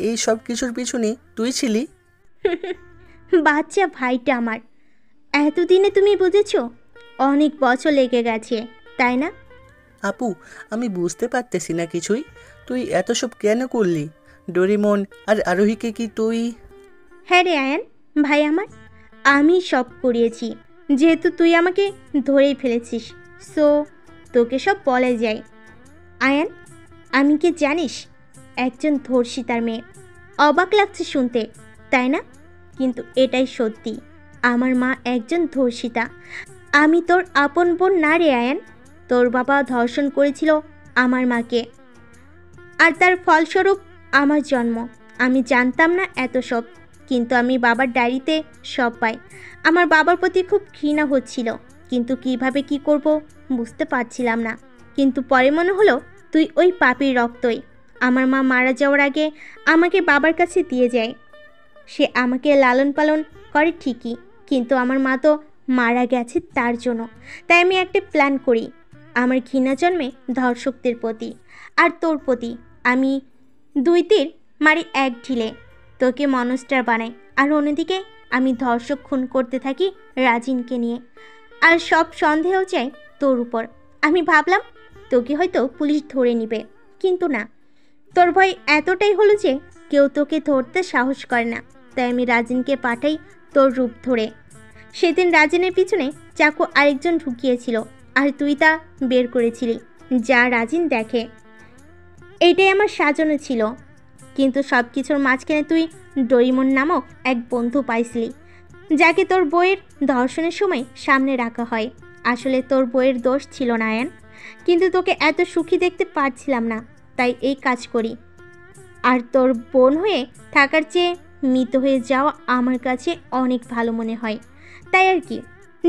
এই সব কিছুর পিছনে তুই ছিলি? বাচ্চা ভাইটা আমার। এতদিনে তুমি বুঝেছো? অনেক বছর লেগে গেছে, তাই না? আপু, আমি বুঝতে পারতেছি না কিছুই। তুই এত সব কেন করলি? ডোরেমন আর আরোহীকে কি তুই? হ্যাঁ রে আয়ান ভাই আমার, আমি সব করিয়েছি। যেহেতু তুই আমাকে ধরেই ফেলেছিস, সো তোকে সব বলা যায়। আয়ান, আমি কি জানিস? একজন ধর্ষিতার মেয়ে। অবাক লাগছে শুনতে, তাই না? কিন্তু এটাই সত্যি। আমার মা একজন ধর্ষিতা। আমি তোর আপন বোন না রে আয়ান। তোর বাবা ধর্ষণ করেছিল আমার মাকে, আর তার ফলস্বরূপ আমার জন্ম। আমি জানতাম না এত সব, কিন্তু আমি বাবার ডায়েরিতে সব পাই। আমার বাবার প্রতি খুব ঘৃণা হচ্ছিল, কিন্তু কিভাবে কি করব বুঝতে পারছিলাম না। কিন্তু পরে মনে হলো তুই ওই পাপির রক্তই। আমার মা মারা যাওয়ার আগে আমাকে বাবার কাছে দিয়ে যায়। সে আমাকে লালন পালন করে ঠিকই, কিন্তু আমার মা তো মারা গেছে তার জন্য। তাই আমি একটা প্ল্যান করি। আমার ঘৃণা জন্মে ধর্ষকদের প্রতি আর তোর প্রতি। আমি 2 তীর মারি 1 ঢিলে। তোকে মনস্টার বানাই, আর অন্যদিকে আমি ধর্ষক খুন করতে থাকি রাজিনকে নিয়ে। আর সব সন্দেহ চাই তোর উপর। আমি ভাবলাম তোকে হয়তো পুলিশ ধরে নিবে, কিন্তু না। তোর ভয় এতটাই হলো যে কেউ তোকে ধরতে সাহস করে না। তাই আমি রাজিনকে পাঠাই তোর রূপ ধরে। সেদিন রাজিনের পিছনে চাকু আরেকজন ঢুকিয়েছিল, আর তুই তা বের করেছিলি, যা রাজিন দেখে। এইটাই আমার সাজানো ছিল। কিন্তু সব কিছুর মাঝখানে তুই ডোরিমন নামক এক বন্ধু পাইছিলি, যাকে তোর বইয়ের ধর্ষণের সময় সামনে রাখা হয়। আসলে তোর বইয়ের দোষ ছিল না আয়ান, কিন্তু তোকে এত সুখী দেখতে পারছিলাম না, তাই এই কাজ করি। আর তোর বোন হয়ে থাকার চেয়ে মৃত হয়ে যাওয়া আমার কাছে অনেক ভালো মনে হয়, তাই আর কি।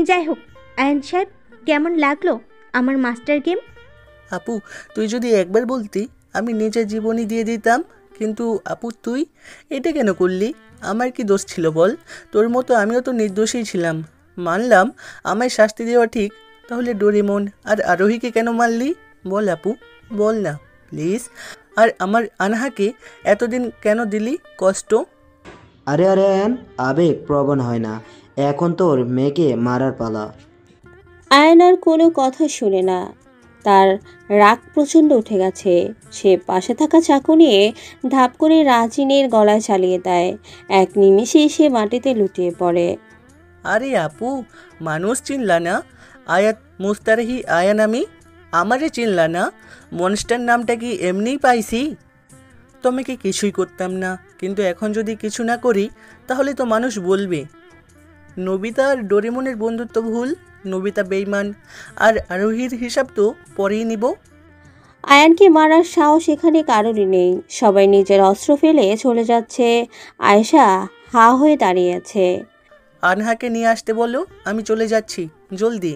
যাই হোক আয়ান সাহেব, কেমন লাগলো আমার মাস্টার গেম? আপু, তুই যদি একবার বলতি আমি নিজের জীবনই দিয়ে দিতাম। কিন্তু আপু, তুই এটা কেন করলি? আমার কি দোষ ছিল বল? তোর মতো আমিও তো নির্দোষী ছিলাম। মানলাম আমায় শাস্তি দেওয়া ঠিক, তাহলে ডোরেমন আর আরোহীকে কেন মারলি? বল আপু, বল না প্লিজ। আর আমার আনহাকে এতদিন কেন দিলি কষ্ট? আরে আরে আয়ান, আবেগ প্রবণ হয় না। এখন তোর মেয়েকে মারার পালা। আয়ান আর কোনো কথা শুনে না। তার রাগ প্রচণ্ড উঠে গেছে। সে পাশে থাকা চাকু নিয়ে ধাপ করে রাজিনের গলায় চালিয়ে দেয়। এক নিমিষেই সে মাটিতে লুটিয়ে পড়ে। আরে আপু, মানুষ চিনলা না? আয়াত মুস্তারহি আয়ান আমি। আমারে চিনলা না? মনস্টার নামটা কি এমনিই পাইছি? তোমাকে কিছুই করতাম না, কিন্তু এখন যদি কিছু না করি তাহলে তো মানুষ বলবে নবিতা আর ডোরেমনের বন্ধুত্ব ভুল, নবিতা বেইমান, আর আরোহীর হিসাব তো পরেই নিব। আয়ানকে মারার সাহস এখানে কারোরই নেই। সবাই নিজের অস্ত্র ফেলে চলে যাচ্ছে। আয়েশা হা হয়ে দাঁড়িয়ে আছে। আনহাকে নিয়ে আসতে বলো, আমি চলে যাচ্ছি, জলদি।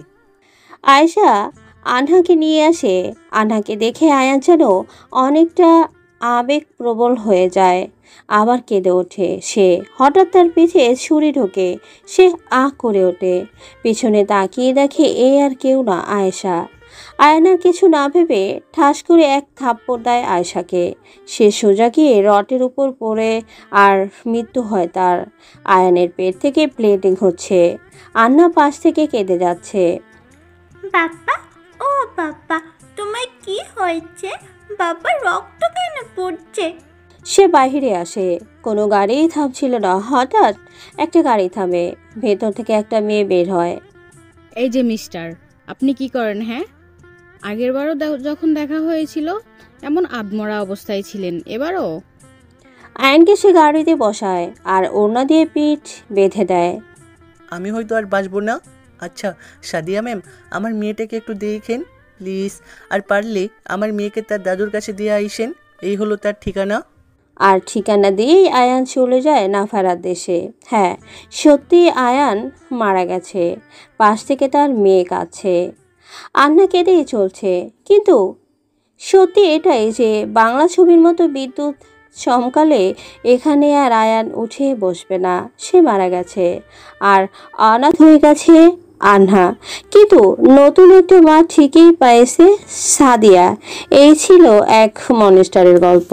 আয়েশা আনহাকে নিয়ে আসে। আনহাকে দেখে আয়ান যেন অনেকটা আবেগপ্রবল হয়ে যায়, আবার কেঁদে ওঠে সে। হঠাৎ তার পিঠে ছুরি ঢোকে। সে আহ করে ওঠে। পিছনে তাকিয়ে দেখে এ আর কেউ না, আয়েশা। আয়নার কিছু না ভেবে ঠাস করে এক থাপ্পড় দেয় আয়েশাকে। সে সোজা গিয়ে রটের উপর পড়ে আর মৃত্যু হয় তার। আয়ানের পেট থেকে ব্লিডিং হচ্ছে। আন্না পাশ থেকে কেঁদে যাচ্ছে। বাবা, ও বাবা, তোমার কি হয়েছে? বাবা, রক্ত কেন পড়ছে? সে বাহিরে আসে। কোনো গাড়িই থামছিল না। হঠাৎ একটা গাড়ি থামে। ভেতর থেকে একটা মেয়ে বের হয়। এই যে মিস্টার, আপনি কি করেন? হ্যাঁ, আগেরবারও যখন দেখা হয়েছিল এমন আধমরা অবস্থায় ছিলেন, এবারও? আয়ানকে সে গাড়িতে বসায় আর ওড়না দিয়ে পিঠ বেঁধে দেয়। আমি হয়তো আর বাঁচবো না। আচ্ছা সাদিয়া ম্যাম, আমার মেয়েটাকে একটু দেখেন প্লিজ, আর পারলে আমার মেয়েকে তার দাদুর কাছে দিয়ে আইসেন। এই হলো তার ঠিকানা। আর ঠিকানা দিয়েই আয়ান চলে যায় না ফেরার দেশে। হ্যাঁ, সত্যি আয়ান মারা গেছে। পাশ থেকে তার মেয়ে কাঁদছে, আন্না কেঁদেই চলছে। কিন্তু সত্যি এটাই যে বাংলা ছবির মতো বিদ্যুৎ চমকালে এখানে আর আয়ান উঠে বসবে না, সে মারা গেছে আর অনাথ হয়ে গেছে আন্না। কিন্তু নতুন একটা মা ঠিকই পাইছে সাদিয়া। এই ছিল এক মনস্টারের গল্প।